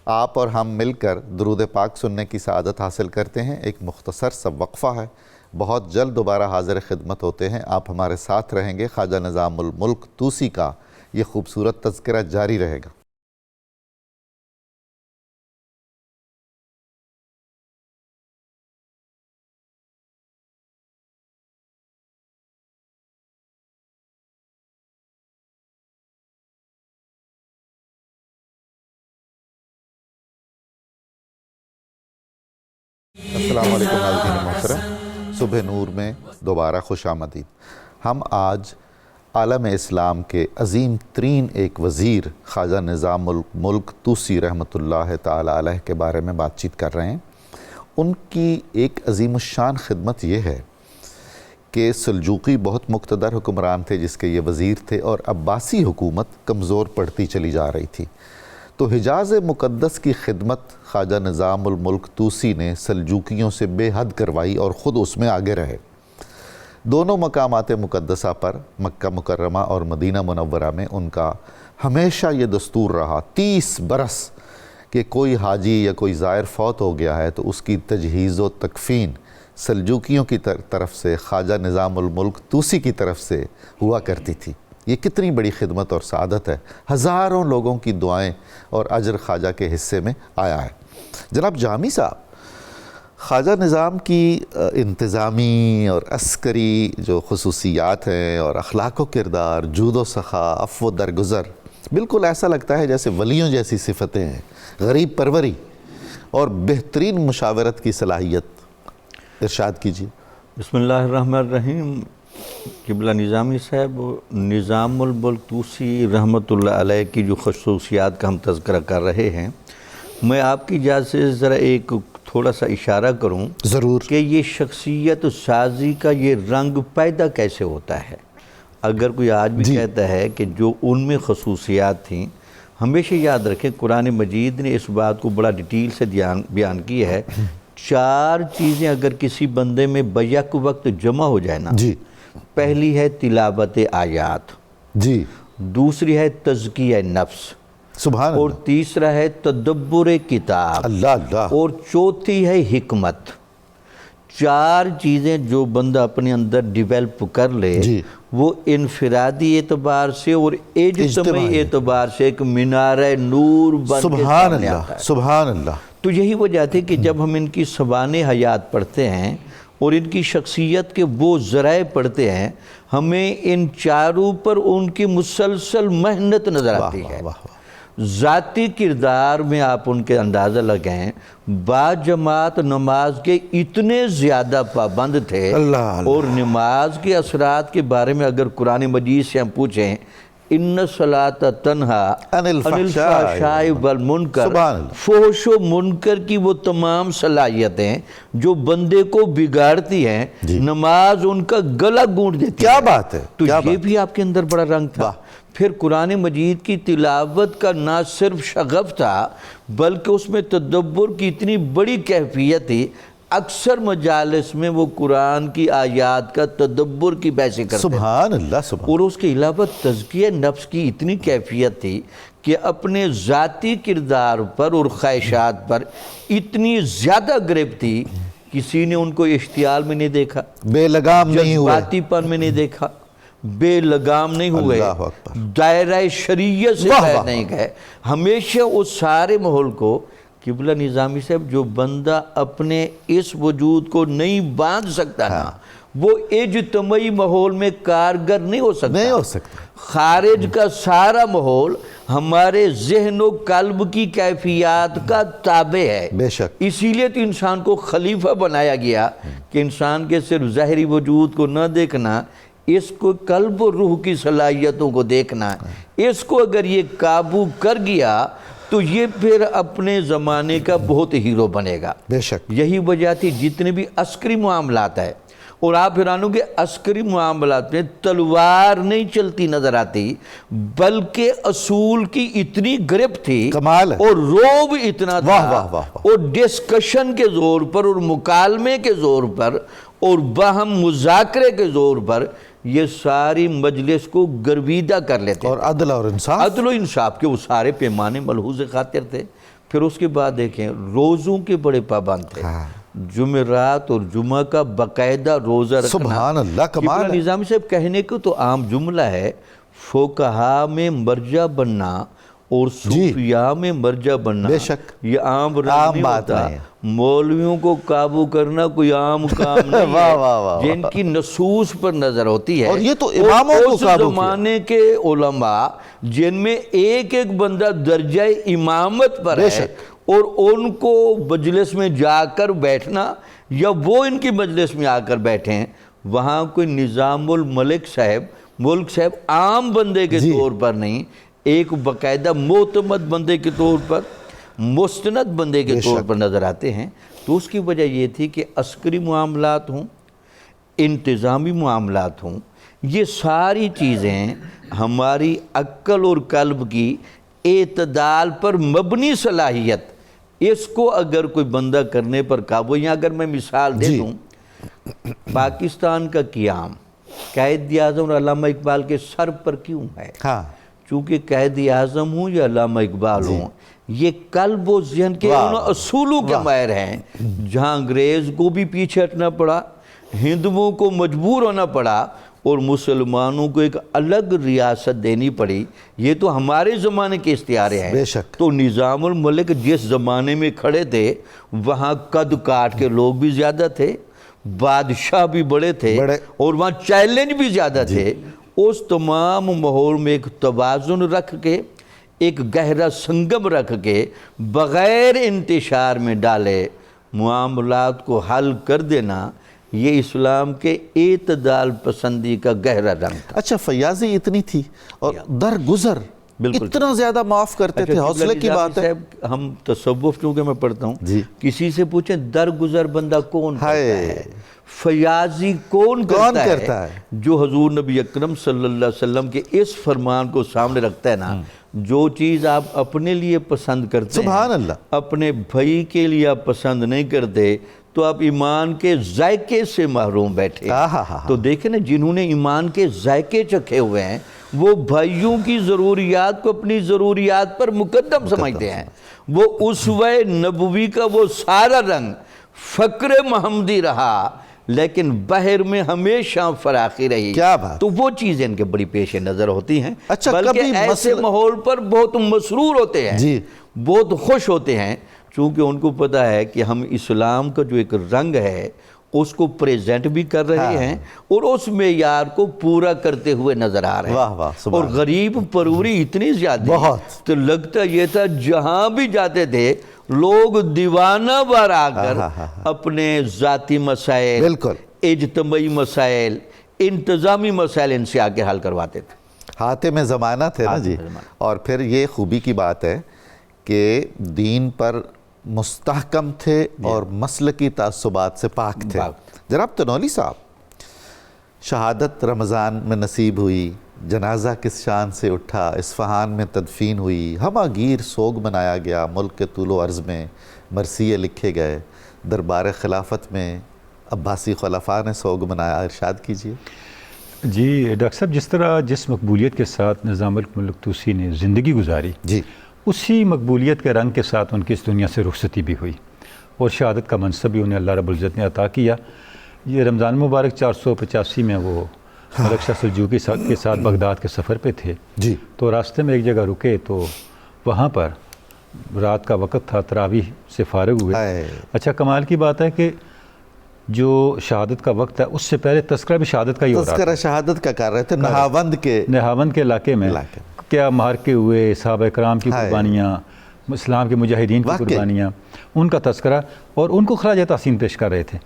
آپ اور ہم مل کر درود پاک سننے کی سعادت حاصل کرتے ہیں۔ ایک مختصر سا وقفہ ہے، بہت جلد دوبارہ حاضر خدمت ہوتے ہیں۔ آپ ہمارے ساتھ رہیں گے، خواجہ نظام الملک طوسی کا یہ خوبصورت تذکرہ جاری رہے گا۔ السلام علیکم ناظرین محترم، صبح نور میں دوبارہ خوش آمدید۔ ہم آج عالم اسلام کے عظیم ترین ایک وزیر خواجہ نظام الملک طوسی رحمۃ اللہ تعالی علیہ کے بارے میں بات چیت کر رہے ہیں۔ ان کی ایک عظیم الشان خدمت یہ ہے کہ سلجوقی بہت مقتدر حکمران تھے جس کے یہ وزیر تھے، اور عباسی حکومت کمزور پڑتی چلی جا رہی تھی، تو حجاز مقدس کی خدمت خواجہ نظام الملک طوسی نے سلجوقیوں سے بے حد کروائی اور خود اس میں آگے رہے۔ دونوں مقامات مقدسہ پر مکہ مکرمہ اور مدینہ منورہ میں ان کا ہمیشہ یہ دستور رہا 30 برس کہ کوئی حاجی یا کوئی زائر فوت ہو گیا ہے تو اس کی تجہیز و تکفین سلجوقیوں کی طرف سے خواجہ نظام الملک طوسی کی طرف سے ہوا کرتی تھی۔ یہ کتنی بڑی خدمت اور سعادت ہے، ہزاروں لوگوں کی دعائیں اور اجر خواجہ کے حصے میں آیا ہے۔ جناب جامی صاحب، خواجہ نظام کی انتظامی اور عسکری جو خصوصیات ہیں اور اخلاق و کردار، جود و سخا، عفو و درگزر، بالکل ایسا لگتا ہے جیسے ولیوں جیسی صفتیں ہیں، غریب پروری اور بہترین مشاورت کی صلاحیت۔ ارشاد کیجیے۔ بسم اللہ الرحمن الرحیم۔ قبلہ نظامی صاحب، نظام الملک طوسی رحمۃ اللہ علیہ کی جو خصوصیات کا ہم تذکرہ کر رہے ہیں، میں آپ کی اجازت سے ذرا ایک تھوڑا سا اشارہ کروں ضرور، کہ یہ شخصیت سازی کا یہ رنگ پیدا کیسے ہوتا ہے۔ اگر کوئی آج بھی کہتا ہے کہ جو ان میں خصوصیات تھیں، ہمیشہ یاد رکھیں قرآن مجید نے اس بات کو بڑا ڈیٹیل سے بیان کی ہے۔ 4 چیزیں اگر کسی بندے میں بیک وقت جمع ہو جائے نا، پہلی ہے تلاوت آیات، دوسری ہے تزکیہ نفس، سبحان اللہ، اور تیسرا ہے تدبر کتاب، اللہ، اور چوتھی ہے حکمت۔ 4 چیزیں جو بندہ اپنے اندر ڈیویلپ کر لے، وہ انفرادی اعتبار سے اور اجتماعی اعتبار سے ایک مینارہ نور بن کے سامنے آتا ہے۔ سبحان اللہ۔ تو یہی وجہ تھی کہ جب ہم ان کی سوانح حیات پڑھتے ہیں اور ان کی شخصیت کے وہ ذرائع پڑھتے ہیں، ہمیں ان 4 پر ان کی مسلسل محنت نظر آتی ہے۔ ذاتی کردار میں آپ ان کے اندازہ لگائیں، باجماعت نماز کے اتنے زیادہ پابند تھے، اور نماز کے اثرات کے بارے میں اگر قرآن مجید سے ہم پوچھیں، ان الصلاۃ تنہی عن الفحشاء والمنکر، فحش و منکر کی وہ تمام صلاحیتیں جو بندے کو بگاڑتی ہیں، نماز ان کا گلا گونٹ دیتی ہے۔ کیا بات ہے، تو یہ بھی آپ کے اندر بڑا رنگ تھا۔ پھر قرآن مجید کی تلاوت کا نہ صرف شغف تھا بلکہ اس میں تدبر کی اتنی بڑی کیفیت تھی، اکثر مجالس میں وہ قرآن کی آیات کا تدبر کی بحثیں کرتے تھے۔ سبحان اللہ، سبحان۔ اور اس کے علاوہ تزکیہ نفس کی اتنی کیفیت تھی کہ اپنے ذاتی کردار پر اور خواہشات پر اتنی زیادہ گرفت تھی، کسی نے ان کو اشتعال میں نہیں دیکھا، بے لگام نہیں ہوئے، جذباتی پن میں نہیں دیکھا، بے لگام نہیں ہوئے، اللہ اکبر، دائرہ شریعت سے باہر نہیں گئے۔ ہمیشہ اس سارے ماحول کو قبلہ نظامی صاحب، جو بندہ اپنے اس وجود کو نہیں باندھ سکتا نا، وہ اجتماعی ماحول میں کارگر نہیں ہو سکتا۔ خارج کا سارا ماحول ہمارے ذہن و قلب کی کیفیات کا تابع ہے، بے شک۔ اسی لیے تو انسان کو خلیفہ بنایا گیا کہ انسان کے صرف ظاہری وجود کو نہ دیکھنا، اس کو قلب و روح کی صلاحیتوں کو دیکھنا، اس کو اگر یہ قابو کر گیا تو یہ پھر اپنے زمانے کا بہت ہیرو بنے گا۔ بے شک۔ یہی وجہ تھی جتنے بھی عسکری معاملات ہیں، اور آپ حیرانوں کے عسکری معاملات میں تلوار نہیں چلتی نظر آتی بلکہ اصول کی اتنی گرفت تھی، کمال ہے، اور روب اتنا تھا، واہ واہ واہ، اور ڈسکشن کے زور پر اور مکالمے کے زور پر اور باہم مذاکرے کے زور پر یہ ساری مجلس کو گرویدہ کر لیتے، اور عدل اور انصاف، عدل و انصاف کے وہ سارے پیمانے ملحوظ خاطر تھے۔ پھر اس کے بعد دیکھیں روزوں کے بڑے پابند تھے، جمعرات اور جمعہ کا باقاعدہ روزہ رکھنا۔ سبحان اللہ، کمال قبلہ ہے۔ نظامی صاحب کہنے کو تو عام جملہ ہے، فقہا میں مرجع بننا اور صوفیاء میں مرجع بننا، بے شک، یہ عام بات نہیں ہے۔ مولویوں کو قابو کرنا کوئی عام کام نہیں ہے، جن کی نصوص پر نظر ہوتی ہے، اور یہ تو اماموں کو اس قابو زمانے کے علماء جن میں ایک ایک بندہ درجہ امامت پر ہے، اور ان کو مجلس میں جا کر بیٹھنا یا وہ ان کی مجلس میں آ کر بیٹھیں، وہاں کوئی نظام الملک صاحب، ملک صاحب عام بندے کے طور پر نہیں، ایک باقاعدہ معتمد بندے کے طور پر، مستند بندے کے طور پر نظر آتے ہیں۔ تو اس کی وجہ یہ تھی کہ عسکری معاملات ہوں، انتظامی معاملات ہوں، یہ ساری چیزیں ہماری عقل اور قلب کی اعتدال پر مبنی صلاحیت، اس کو اگر کوئی بندہ کرنے پر قابو، یہاں اگر میں مثال دے دوں، پاکستان کا قیام قائد اعظم اور علامہ اقبال کے سر پر کیوں ہے؟ چونکہ قائد اعظم ہوں یا علامہ اقبال ہوں، یہ قلب و ذہن کے ان اصولوں کے ماہر ہیں، جہاں انگریز کو بھی پیچھے ہٹنا پڑا، ہندوؤں کو مجبور ہونا پڑا، اور مسلمانوں کو ایک الگ ریاست دینی پڑی۔ یہ تو ہمارے زمانے کے استعارے ہیں۔ بے شک۔ تو نظام الملک جس زمانے میں کھڑے تھے وہاں قد کاٹ کے لوگ بھی زیادہ تھے، بادشاہ بھی بڑے تھے، اور وہاں چیلنج بھی زیادہ تھے۔ اس تمام ماحول میں ایک توازن رکھ کے، ایک گہرا سنگم رکھ کے، بغیر انتشار میں ڈالے معاملات کو حل کر دینا، یہ اسلام کے اعتدال پسندی کا گہرا رنگ تھا۔ اچھا، فیاضی اتنی تھی اور درگزر اتنا زیادہ معاف کرتے تھے، حوصلے کی بات ہے۔ ہم تصوف چونکہ میں پڑھتا ہوں، کسی سے پوچھیں درگزر بندہ کون کرتا ہے، فیاضی کون کرتا ہے؟ جو حضور نبی اکرم صلی اللہ علیہ وسلم کے اس فرمان کو سامنے رکھتا ہے نا، جو چیز آپ اپنے لیے پسند کرتے ہیں، سبحان اللہ، اپنے بھائی کے لیے آپ پسند نہیں کرتے، تو آپ ایمان کے ذائقے سے محروم بیٹھے۔ تو دیکھیں نا، جنہوں نے ایمان کے ذائقے چکھے ہوئے ہیں، وہ بھائیوں کی ضروریات کو اپنی ضروریات پر مقدم سمجھتے ہیں۔ وہ اسوہ نبوی کا وہ سارا رنگ فقر محمدی رہا، لیکن بحر میں ہمیشہ فراخی رہی۔ کیا بات! تو وہ چیزیں ان کے بڑی پیش نظر ہوتی ہیں، اچھا، بلکہ ایسے ماحول پر بہت مسرور ہوتے ہیں، بہت خوش ہوتے ہیں، چونکہ ان کو پتہ ہے کہ ہم اسلام کا جو ایک رنگ ہے اس کو پریزنٹ بھی کر رہے ہیں اور اس معیار کو پورا کرتے ہوئے نظر آ رہے ہیں. واہ واہ سبحان اور غریب پروری اتنی زیادہ بہت. تو لگتا یہ تھا جہاں بھی جاتے تھے لوگ دیوانہ وار آ کر اپنے ذاتی مسائل, بالکل اجتماعی مسائل, انتظامی مسائل ان سے آ کے حل کرواتے تھے. حاتم زمانہ تھے نا جی. اور پھر یہ خوبی کی بات ہے کہ دین پر مستحکم تھے اور مسلکی تعصبات سے پاک تھے. جناب تنولی صاحب, شہادت رمضان میں نصیب ہوئی, جنازہ کس شان سے اٹھا, اصفہان میں تدفین ہوئی, ہمہ گیر سوگ منایا گیا, ملک کے طول و عرض میں مرثیے لکھے گئے, دربار خلافت میں عباسی خلفاء نے سوگ منایا. ارشاد کیجیے. جی ڈاکٹر صاحب, جس طرح جس مقبولیت کے ساتھ نظام الملک طوسی نے زندگی گزاری, جی اسی مقبولیت کے رنگ کے ساتھ ان کی اس دنیا سے رخصتی بھی ہوئی اور شہادت کا منصب بھی انہیں اللہ رب العزت نے عطا کیا. یہ رمضان مبارک 485 میں وہ ملک شاہ سلجوقی کے ساتھ بغداد کے سفر پہ تھے جی. تو راستے میں ایک جگہ رکے تو وہاں پر رات کا وقت تھا, تراویح سے فارغ ہوئے. اچھا کمال کی بات ہے کہ جو شہادت کا وقت ہے اس سے پہلے تذکرہ بھی شہادت کا ہی ہو رہا تھا. تذکرہ شہادت کا کر رہے تھے نہاوند کے علاقے میں کیا مارکے ہوئے, صحابہ کرام کی قربانیاں, اسلام کے مجاہدین کی قربانیاں, ان کا تذکرہ اور ان کو خراج تحسین پیش کر رہے تھے.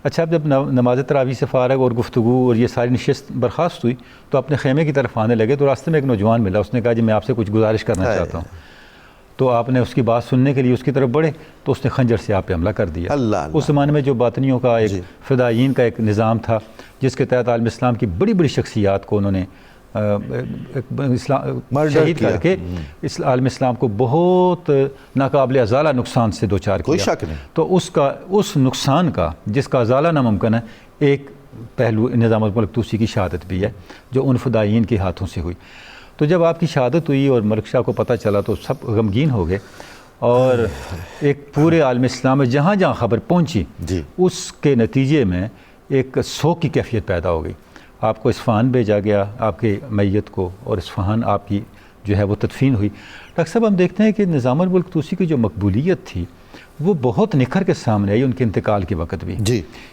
اچھا جب نماز تراویح سے فارغ اور گفتگو اور یہ ساری نشست برخاست ہوئی تو اپنے خیمے کی طرف آنے لگے تو راستے میں ایک نوجوان ملا. اس نے کہا جی میں آپ سے کچھ گزارش کرنا چاہتا ہوں. تو آپ نے اس کی بات سننے کے لیے اس کی طرف بڑھے تو اس نے خنجر سے آپ پہ حملہ کر دیا. اس زمانے میں جو باطنیوں کا ایک فدائیین کا ایک نظام تھا جس کے تحت عالم اسلام کی بڑی بڑی شخصیات کو انہوں نے شہید کر کے عالم اسلام کو بہت ناقابل ازالہ نقصان سے دوچار کیا. کوئی شک نہیں. تو اس نقصان کا جس کا ازالہ ناممکن ہے, ایک پہلو نظام الملک طوسی کی شہادت بھی ہے جو ان فدائیین کے ہاتھوں سے ہوئی. تو جب آپ کی شہادت ہوئی اور ملک شاہ کو پتہ چلا تو سب غمگین ہو گئے اور ایک پورے عالم اسلام میں جہاں جہاں خبر پہنچی اس کے نتیجے میں ایک سوگ کی کیفیت پیدا ہو گئی. آپ کو اصفہان بھیجا گیا آپ کے میت کو اور اصفہان آپ کی جو ہے وہ تدفین ہوئی. ڈاکٹر صاحب ہم دیکھتے ہیں کہ نظام الملک طوسی کی جو مقبولیت تھی وہ بہت نکھر کے سامنے آئی ان کے انتقال کے وقت بھی,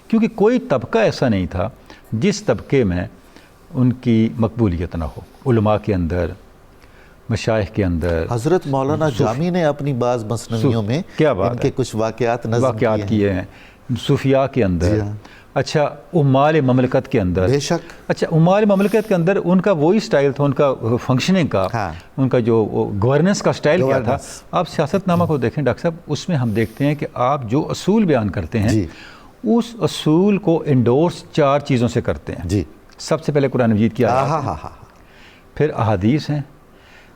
کیونکہ کوئی طبقہ ایسا نہیں تھا جس طبقے میں ان کی مقبولیت نہ ہو. علماء کے اندر, مشائخ کے اندر. حضرت مولانا جامی نے اپنی بعض مثنویوں میں ان کے کچھ واقعات نظم کیے ہیں. صوفیاء کے اندر, اچھا عمال مملکت کے اندر, بے شک. اچھا عمال مملکت کے اندر ان کا وہی سٹائل تھا, ان کا فنکشننگ کا, ان کا جو گورننس کا سٹائل کیا تھا. آپ سیاست نامہ کو دیکھیں ڈاکٹر صاحب, اس میں ہم دیکھتے ہیں کہ آپ جو اصول بیان کرتے ہیں اس اصول کو انڈورس 4 چیزوں سے کرتے ہیں. سب سے پہلے قرآن مجید کی آیات, پھر احادیث ہیں,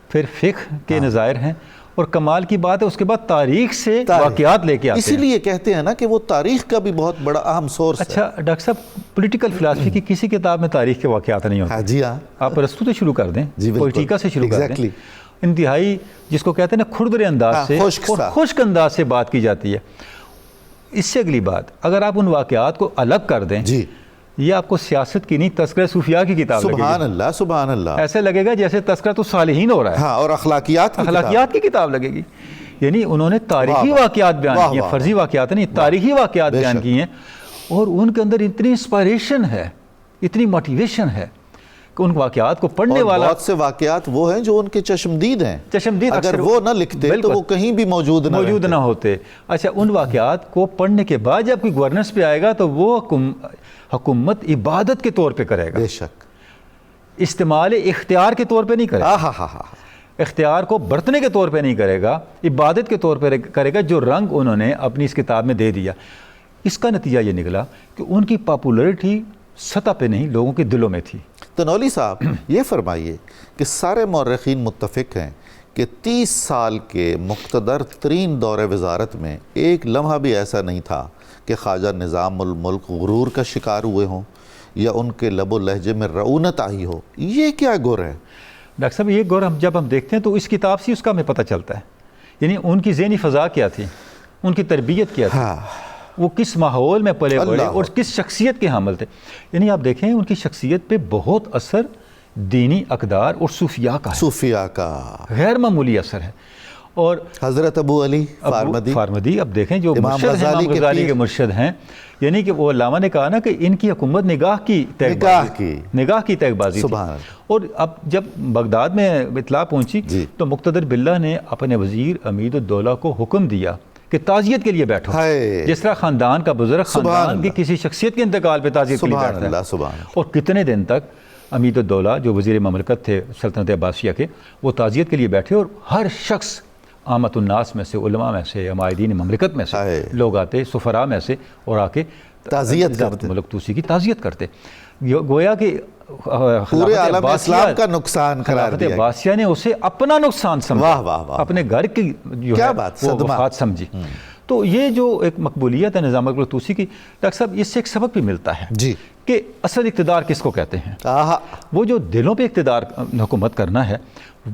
پھر فقہ کے نظائر ہیں, اور کمال کی بات ہے اس کے بعد تاریخ سے واقعات لے کے آتے ہیں. اسی لیے کہتے ہیں نا کہ وہ تاریخ کا بھی بہت بڑا اہم سورس ہے. اچھا ڈاکٹر صاحب, پولیٹیکل فلسفی کی کسی کتاب میں تاریخ کے واقعات نہیں ہوتے. جی ہاں, آپ ارسطو سے شروع کر دیں, پولیٹیکا سے شروع کر دیں, انتہائی جس کو کہتے ہیں نا کھردرے انداز سے اور خشک انداز سے بات کی جاتی ہے. اس سے اگلی بات, اگر آپ ان واقعات کو الگ کر دیں, یہ آپ کو سیاست کی نہیں تذکرہ صوفیاء کی کتاب لگے گی. سبحان اللہ سبحان اللہ. ایسے لگے گا جیسے تذکرہ تو صالحین ہو رہا ہے. اور اخلاقیات کی کتاب لگے گی. یعنی انہوں نے تاریخی واقعات بیان کی ہیں, فرضی واقعات نہیں, تاریخی واقعات بیان کی ہیں, اور ان کے اندر اتنی انسپائریشن ہے, اتنی موٹیویشن ہے کہ ان واقعات کو پڑھنے والا. بہت سے واقعات وہ ہیں جو ان کے چشمدید ہیں, اگر وہ نہ لکھتے تو وہ کہیں بھی موجود نہ ہوتے. اچھا ان واقعات کو پڑھنے کے بعد جب کوئی گورننس پہ آئے گا تو وہ حکومت عبادت کے طور پہ کرے گا. بے شک. استعمال اختیار کے طور پہ نہیں کرے گا, اختیار کو برتنے کے طور پہ نہیں کرے گا, عبادت کے طور پہ کرے گا, جو رنگ انہوں نے اپنی اس کتاب میں دے دیا. اس کا نتیجہ یہ نکلا کہ ان کی پاپولرٹی سطح پہ نہیں, لوگوں کے دلوں میں تھی. تنولی صاحب یہ فرمائیے کہ سارے مورخین متفق ہیں کہ 30 سال کے مقتدر ترین دور وزارت میں ایک لمحہ بھی ایسا نہیں تھا کہ خواجہ نظام الملک غرور کا شکار ہوئے ہوں یا ان کے لب و لہجے میں رعونت آئی ہو. یہ کیا گر ہے ڈاکٹر صاحب؟ یہ گر جب ہم دیکھتے ہیں تو اس کتاب سے اس کا ہمیں پتہ چلتا ہے. یعنی ان کی ذہنی فضا کیا تھی, ان کی تربیت کیا تھی, وہ کس ماحول میں پلے بڑھے اور کس شخصیت کے حامل تھے. یعنی آپ دیکھیں ان کی شخصیت پہ بہت اثر دینی اقدار اور صوفیاء کا ہے, صوفیاء کا غیر معمولی اثر ہے. اور حضرت ابو علی فارمدی اب دیکھیں جو امام مرشد ہیں، امام غزالی کے مرشد ہیں، یعنی کہ وہ علامہ نے کہا نا کہ ان کی حکومت نگاہ کی تیغ بازی تھی۔ اور اب جب بغداد میں اطلاع پہنچی تو مقتدر باللہ نے اپنے وزیر امید الدولہ کو حکم دیا کہ تعزیت کے لیے بیٹھو، جس طرح خاندان کا بزرگ خاندان کی کسی شخصیت کے انتقال پہ تعزیت کے لیے بیٹھتا ہے۔ اور کتنے دن تک امید الدولہ جو وزیر مملکت تھے سلطنت عباسیہ کے، وہ تعزیت کے لیے بیٹھے، اور ہر شخص عامت الناس میں سے، علماء میں سے، عمائدین مملکت میں سے لوگ آتے، سفراء میں سے، اور آ کے تعزیت کرتے، ملک توسی کی تعزیت کرتے۔ گویا کہ پورے عالم اسلام کا نقصان قرار دیا، عباسیہ نے اسے اپنا نقصان سمجھا، اپنے گھر کی جو ہے وہ وفات سمجھی۔ تو یہ جو ایک مقبولیت ہے نظام الملک طوسی کی، ڈاکٹر صاحب اس سے ایک سبق بھی ملتا ہے کہ اصل اقتدار کس کو کہتے ہیں۔ وہ جو دلوں پہ اقتدار حکومت کرنا ہے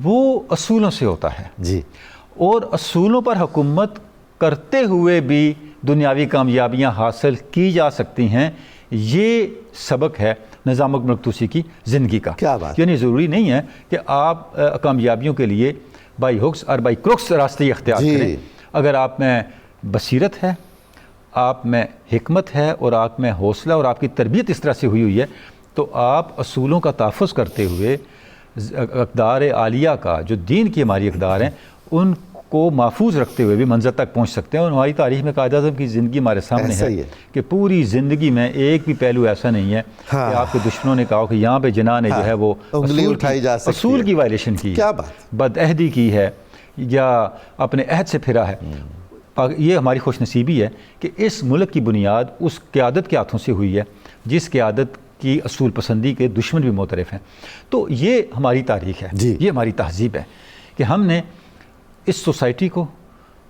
وہ اصولوں سے ہوتا ہے، اور اصولوں پر حکومت کرتے ہوئے بھی دنیاوی کامیابیاں حاصل کی جا سکتی ہیں۔ یہ سبق ہے نظام الملک طوسی کی زندگی کا۔ یعنی ضروری نہیں ہے کہ آپ کامیابیوں کے لیے بائی ہکس اور بائی کروکس راستے اختیار کریں۔ اگر آپ میں بصیرت ہے، آپ میں حکمت ہے، اور آپ میں حوصلہ اور آپ کی تربیت اس طرح سے ہوئی ہے، تو آپ اصولوں کا تحفظ کرتے ہوئے اقدار عالیہ کا، جو دین کی ہماری اقدار ہیں، ان کو محفوظ رکھتے ہوئے بھی منزل تک پہنچ سکتے ہیں۔ اور ہماری تاریخ میں قائد اعظم کی زندگی ہمارے سامنے ہے کہ پوری زندگی میں ایک بھی پہلو ایسا نہیں ہے کہ آپ کے دشمنوں نے کہا کہ یہاں پہ جناح نے جو ہے وہ اصول کی وائلیشن کی ہے، بد عہدی کی ہے، یا اپنے عہد سے پھرا ہے۔ یہ ہماری خوش نصیبی ہے کہ اس ملک کی بنیاد اس قیادت کے ہاتھوں سے ہوئی ہے جس قیادت کی اصول پسندی کے دشمن بھی معترف ہیں۔ تو یہ ہماری تاریخ ہے، یہ ہماری تہذیب ہے کہ ہم نے اس سوسائٹی کو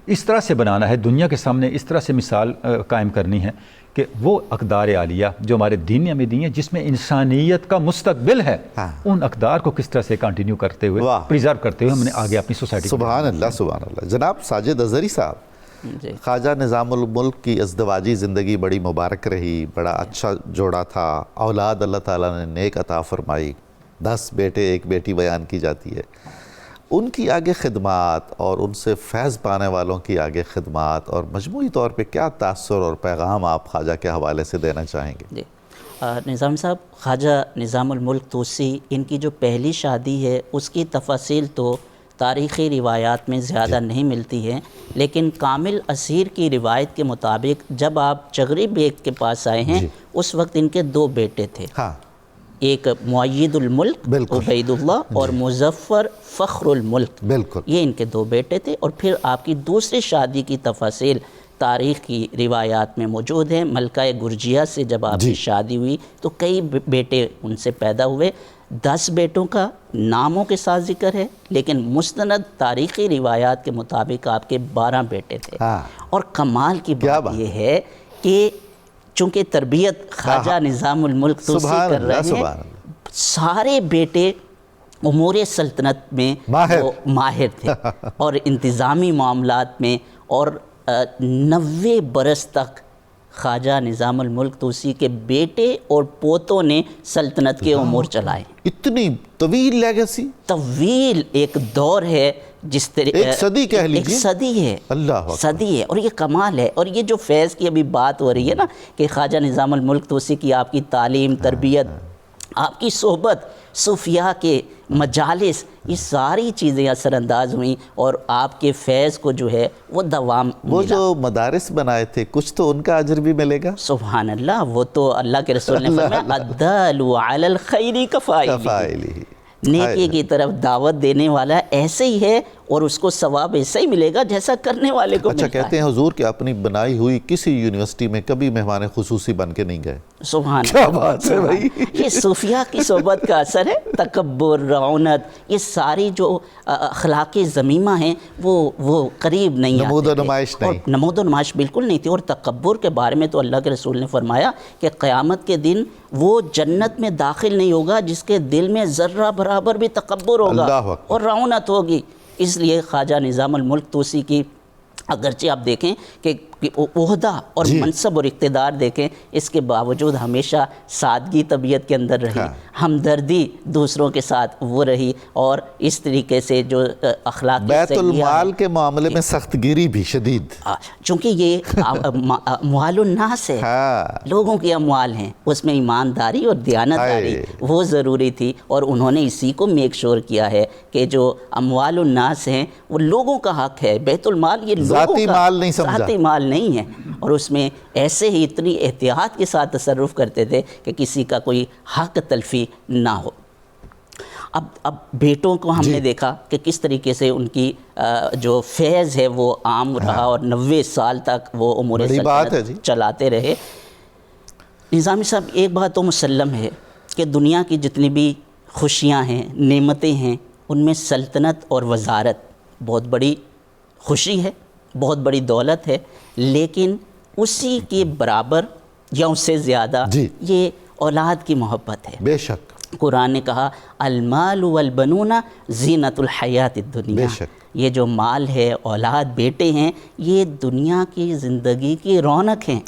اس طرح سے بنانا ہے، دنیا کے سامنے اس طرح سے مثال قائم کرنی ہے کہ وہ اقدار عالیہ جو ہمارے دین نے ہمیں دی ہیں، جس میں انسانیت کا مستقبل ہے، ان اقدار کو کس طرح سے کنٹینیو کرتے ہوئے، پریزرو کرتے ہوئے ہم نے آگے اپنی سوسائٹی۔ سبحان اللہ، سبحان اللہ۔ جناب ساجد اظہری صاحب، خواجہ نظام الملک کی ازدواجی زندگی بڑی مبارک رہی، بڑا اچھا جوڑا تھا، اولاد اللہ تعالیٰ نے نیک عطا فرمائی، 10 بیٹے 1 بیٹی بیان کی جاتی ہے۔ ان کی آگے خدمات اور ان سے فیض پانے والوں کی آگے خدمات اور مجموعی طور پہ کیا تاثر اور پیغام آپ خواجہ کے حوالے سے دینا چاہیں گے؟ نظام صاحب، خواجہ نظام الملک طوسی، ان کی جو پہلی شادی ہے اس کی تفاصیل تو تاریخی روایات میں زیادہ نہیں ملتی ہیں، لیکن کامل اسیر کی روایت کے مطابق جب آپ چغری بیگ کے پاس آئے ہیں اس وقت ان کے 2 بیٹے تھے، ایک معید الملک عبید اللہ اور مظفر فخر الملک، یہ ان کے 2 بیٹے تھے۔ اور پھر آپ کی دوسری شادی کی تفاصیل تاریخ کی روایات میں موجود ہیں۔ ملکہ گرجیہ سے جب آپ کی شادی ہوئی تو کئی بیٹے ان سے پیدا ہوئے، 10 بیٹوں کا ناموں کے ساتھ ذکر ہے، لیکن مستند تاریخی روایات کے مطابق آپ کے 12 بیٹے تھے۔ اور کمال کی بات یہ ہے کہ چونکہ تربیت خواجہ نظام الملک طوسی کر رہے ہیں، سارے بیٹے امور سلطنت میں ماہر تھے اور انتظامی معاملات میں، اور 90 برس تک خواجہ نظام الملک طوسی کے بیٹے اور پوتوں نے سلطنت کے امور چلائے۔ اتنی طویل لیگیسی، طویل ایک دور ہے، جس طرح ایک صدی کہہ لیجیے، ایک صدی ہے، اللہ صدی ہے، اور یہ کمال ہے۔ اور یہ جو فیض کی ابھی بات ہو رہی ہے نا کہ خواجہ نظام الملک طوسی کی آپ کی تعلیم، تربیت، آپ کی صحبت، صوفیاء کے مجالس، یہ ساری چیزیں اثر انداز ہوئیں اور آپ کے فیض کو جو ہے وہ دوام ملا۔ وہ جو مدارس بنائے تھے کچھ تو ان کا اجر بھی ملے گا؟ سبحان اللہ، وہ تو اللہ کے رسول نے فرمایا الدال علی الخیر کفاعلہ، نیکی کی طرف دعوت دینے والا ایسے ہی ہے اور اس کو ثواب ایسا ہی ملے گا جیسا کرنے والے کو ملتا ہے۔ اچھا، کہتے ہیں حضور کہ اپنی بنائی ہوئی کسی یونیورسٹی میں کبھی مہمان خصوصی بن کے نہیں گئے۔ سبحان اللہ، کیا بات ہے بھائی! یہ صوفیاء کی صحبت کا اثر ہے۔ تکبر، رعونت، یہ ساری جو اخلاقی ذمیمہ ہیں وہ قریب نہیں آتے تھے، نمود و نمائش نہیں، نمود و نمائش بالکل نہیں تھی۔ اور تکبر کے بارے میں تو اللہ کے رسول نے فرمایا کہ قیامت کے دن وہ جنت میں داخل نہیں ہوگا جس کے دل میں ذرہ برابر بھی تکبر ہوگا اور رعونت ہوگی۔ اس لیے خواجہ نظام الملک طوسی کی اگرچہ آپ دیکھیں کہ کہ عہدہ اور منصب اور اقتدار دیکھیں، اس کے باوجود ہمیشہ سادگی طبیعت کے اندر رہی، ہمدردی دوسروں کے ساتھ وہ رہی، اور اس طریقے سے جو اخلاقی بیت المال کے معاملے میں سخت گیری بھی شدید، چونکہ یہ اموال الناس ہے، لوگوں کے اموال ہیں، اس میں ایمانداری اور دیانتداری وہ ضروری تھی، اور انہوں نے اسی کو میک شور کیا ہے کہ جو اموال الناس ہیں وہ لوگوں کا حق ہے، بیت المال یہ لوگوں ذاتی کا مال نہیں سمجھا، ذاتی مال نہیں ہے، اور اس میں ایسے ہی اتنی احتیاط کے ساتھ تصرف کرتے تھے کہ کسی کا کوئی حق تلفی نہ ہو۔ اب بیٹوں کو ہم نے دیکھا کہ کس طریقے سے ان کی جو فیض ہے وہ عام رہا، اور 90 سال تک وہ امور سلطنت چلاتے رہے۔ نظامی صاحب ایک بات تو مسلم ہے کہ دنیا کی جتنی بھی خوشیاں ہیں، نعمتیں ہیں، ان میں سلطنت اور وزارت بہت بڑی خوشی ہے، بہت بڑی دولت ہے، لیکن اسی کے برابر یا اس سے زیادہ یہ اولاد کی محبت ہے۔ بے شک قرآن نے کہا المال والبنون زینت الحیات الدنیا، یہ جو مال ہے، اولاد، بیٹے ہیں، یہ دنیا کی زندگی کی رونق ہیں،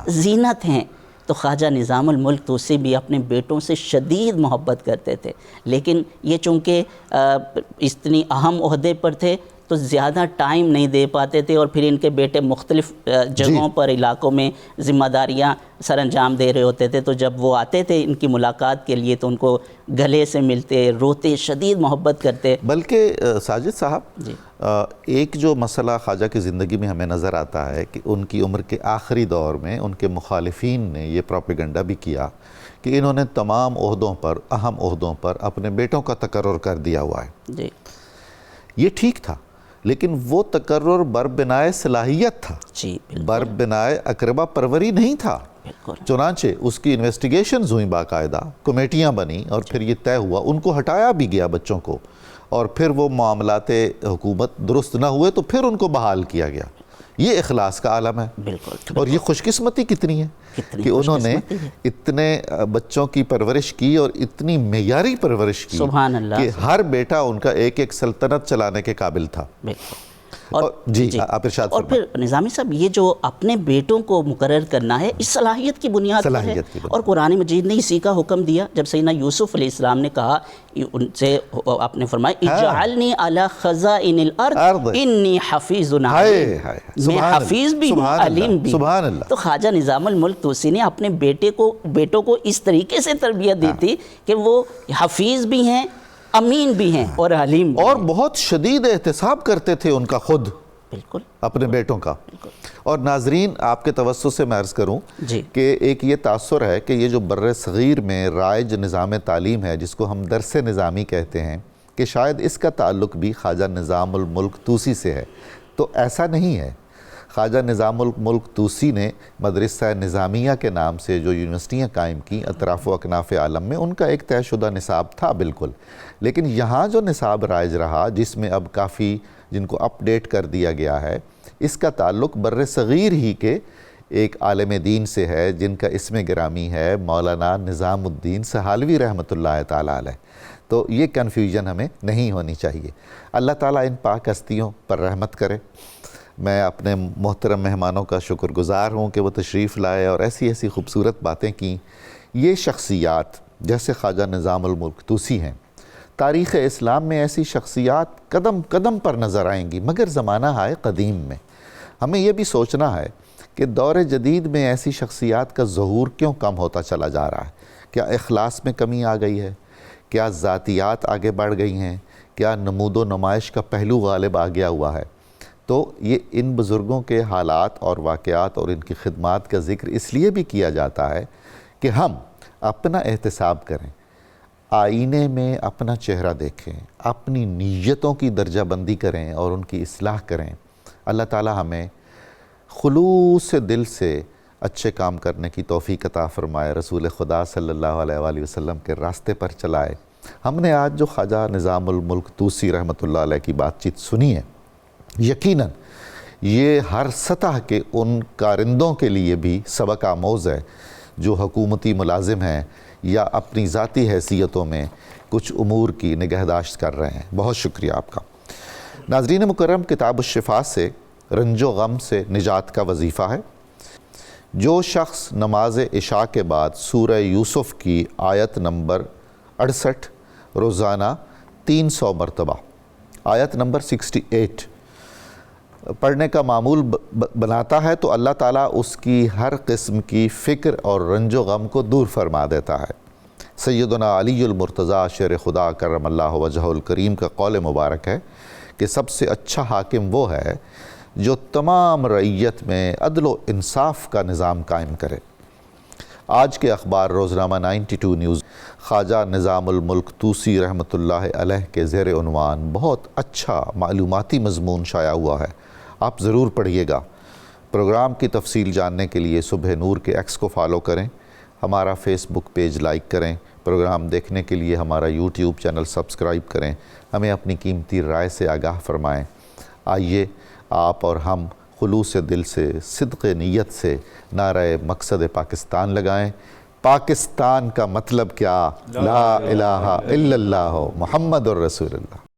زینت ہیں۔ تو خواجہ نظام الملک توسی بھی اپنے بیٹوں سے شدید محبت کرتے تھے، لیکن یہ چونکہ اتنی اہم عہدے پر تھے تو زیادہ ٹائم نہیں دے پاتے تھے، اور پھر ان کے بیٹے مختلف جگہوں پر، علاقوں میں ذمہ داریاں سر انجام دے رہے ہوتے تھے، تو جب وہ آتے تھے ان کی ملاقات کے لیے تو ان کو گلے سے ملتے، روتے، شدید محبت کرتے۔ بلکہ ساجد صاحب ایک جو مسئلہ خواجہ کی زندگی میں ہمیں نظر آتا ہے کہ ان کی عمر کے آخری دور میں ان کے مخالفین نے یہ پروپیگنڈا بھی کیا کہ انہوں نے تمام عہدوں پر، اہم عہدوں پر اپنے بیٹوں کا تقرر کر دیا ہوا ہے۔ یہ ٹھیک تھا، لیکن وہ تقرر بربنائے صلاحیت تھا، بربنائے اقربا پروری نہیں تھا۔ چنانچہ اس کی انویسٹیگیشنز ہوئیں، باقاعدہ کمیٹیاں بنیں، اور پھر یہ طے ہوا، ان کو ہٹایا بھی گیا بچوں کو، اور پھر وہ معاملات حکومت درست نہ ہوئے تو پھر ان کو بحال کیا گیا۔ یہ اخلاص کا عالم ہے، اور یہ خوش قسمتی کتنی ہے کہ انہوں نے اتنے بچوں کی پرورش کی، اور اتنی معیاری پرورش کی کہ ہر بیٹا ان کا ایک ایک سلطنت چلانے کے قابل تھا۔ اور پھر نظامی صاحب یہ جو اپنے بیٹوں کو مقرر کرنا ہے اس صلاحیت کی بنیاد پر ہے، اور قرآن مجید نے اسی کا حکم دیا۔ جب سیدنا یوسف علیہ السلام نے کہا، ان سے آپ نے فرمایا اجعلنی علی خزائن الارض انی حفیظ علیم، میں حفیظ بھی ہوں، علیم بھی ہوں۔ تو خواجہ نظام الملک توسی نے اپنے بیٹوں کو اس طریقے سے تربیت دی تھی کہ وہ حفیظ بھی ہیں، امین بھی ہیں، اور علیم بھی ہیں، اور بہت شدید احتساب کرتے تھے ان کا خود بالکل اپنے بیٹوں کا۔ اور ناظرین آپ کے توسط سے میں عرض کروں کہ ایک یہ تاثر ہے کہ یہ جو بر صغیر میں رائج نظام تعلیم ہے، جس کو ہم درس نظامی کہتے ہیں، کہ شاید اس کا تعلق بھی خواجہ نظام الملک توسی سے ہے، تو ایسا نہیں ہے۔ خواجہ نظام الملک توسی نے مدرسہ نظامیہ کے نام سے جو یونیورسٹیاں قائم کی اطراف و اکناف عالم میں، ان کا ایک طے شدہ نصاب تھا بالکل، لیکن یہاں جو نصاب رائج رہا، جس میں اب کافی جن کو اپ ڈیٹ کر دیا گیا ہے، اس کا تعلق بر صغیر ہی کے ایک عالم دین سے ہے جن کا اسم گرامی ہے مولانا نظام الدین سہالوی رحمۃ اللہ تعالیٰ علیہ۔ تو یہ کنفیوژن ہمیں نہیں ہونی چاہیے۔ اللہ تعالیٰ ان پاک ہستیوں پر رحمت کرے۔ میں اپنے محترم مہمانوں کا شکر گزار ہوں کہ وہ تشریف لائے اور ایسی ایسی خوبصورت باتیں کیں۔ یہ شخصیات جیسے خواجہ نظام الملک توسی ہیں، تاریخ اسلام میں ایسی شخصیات قدم قدم پر نظر آئیں گی، مگر زمانہ ہے قدیم میں ہمیں یہ بھی سوچنا ہے کہ دور جدید میں ایسی شخصیات کا ظہور کیوں کم ہوتا چلا جا رہا ہے۔ کیا اخلاص میں کمی آ گئی ہے؟ کیا ذاتیات آگے بڑھ گئی ہیں؟ کیا نمود و نمائش کا پہلو غالب آ گیا ہوا ہے؟ تو یہ ان بزرگوں کے حالات اور واقعات اور ان کی خدمات کا ذکر اس لیے بھی کیا جاتا ہے کہ ہم اپنا احتساب کریں، آئینے میں اپنا چہرہ دیکھیں، اپنی نیتوں کی درجہ بندی کریں اور ان کی اصلاح کریں۔ اللہ تعالی ہمیں خلوص دل سے اچھے کام کرنے کی توفیق عطا فرمائے، رسول خدا صلی اللہ علیہ وآلہ وسلم کے راستے پر چلائے۔ ہم نے آج جو خواجہ نظام الملک توسی رحمۃ اللہ علیہ کی بات چیت سنی ہے، یقیناً یہ ہر سطح کے ان کارندوں کے لیے بھی سبق آموز ہے جو حکومتی ملازم ہیں یا اپنی ذاتی حیثیتوں میں کچھ امور کی نگہداشت کر رہے ہیں۔ بہت شکریہ آپ کا۔ ناظرین مکرم، کتاب الشفا سے رنج و غم سے نجات کا وظیفہ ہے۔ جو شخص نماز عشاء کے بعد سورہ یوسف کی آیت نمبر 68 روزانہ 300 مرتبہ، آیت نمبر 68 پڑھنے کا معمول بناتا ہے تو اللہ تعالیٰ اس کی ہر قسم کی فکر اور رنج و غم کو دور فرما دیتا ہے۔ سیدنا علی المرتضیٰ شیر خدا کرم اللہ وجہہ الکریم کا قول مبارک ہے کہ سب سے اچھا حاکم وہ ہے جو تمام رعیت میں عدل و انصاف کا نظام قائم کرے۔ آج کے اخبار روزنامہ 92 نیوز خواجہ نظام الملک طوسی رحمۃ اللہ علیہ کے زیر عنوان بہت اچھا معلوماتی مضمون شائع ہوا ہے، آپ ضرور پڑھیے گا۔ پروگرام کی تفصیل جاننے کے لیے صبح نور کے ایکس کو فالو کریں، ہمارا فیس بک پیج لائک کریں، پروگرام دیکھنے کے لیے ہمارا یوٹیوب چینل سبسکرائب کریں، ہمیں اپنی قیمتی رائے سے آگاہ فرمائیں۔ آئیے آپ اور ہم خلوص دل سے، صدق نیت سے نعرہ مقصد پاکستان لگائیں۔ پاکستان کا مطلب کیا؟ لا الہ الا اللہ محمد الرسول اللہ۔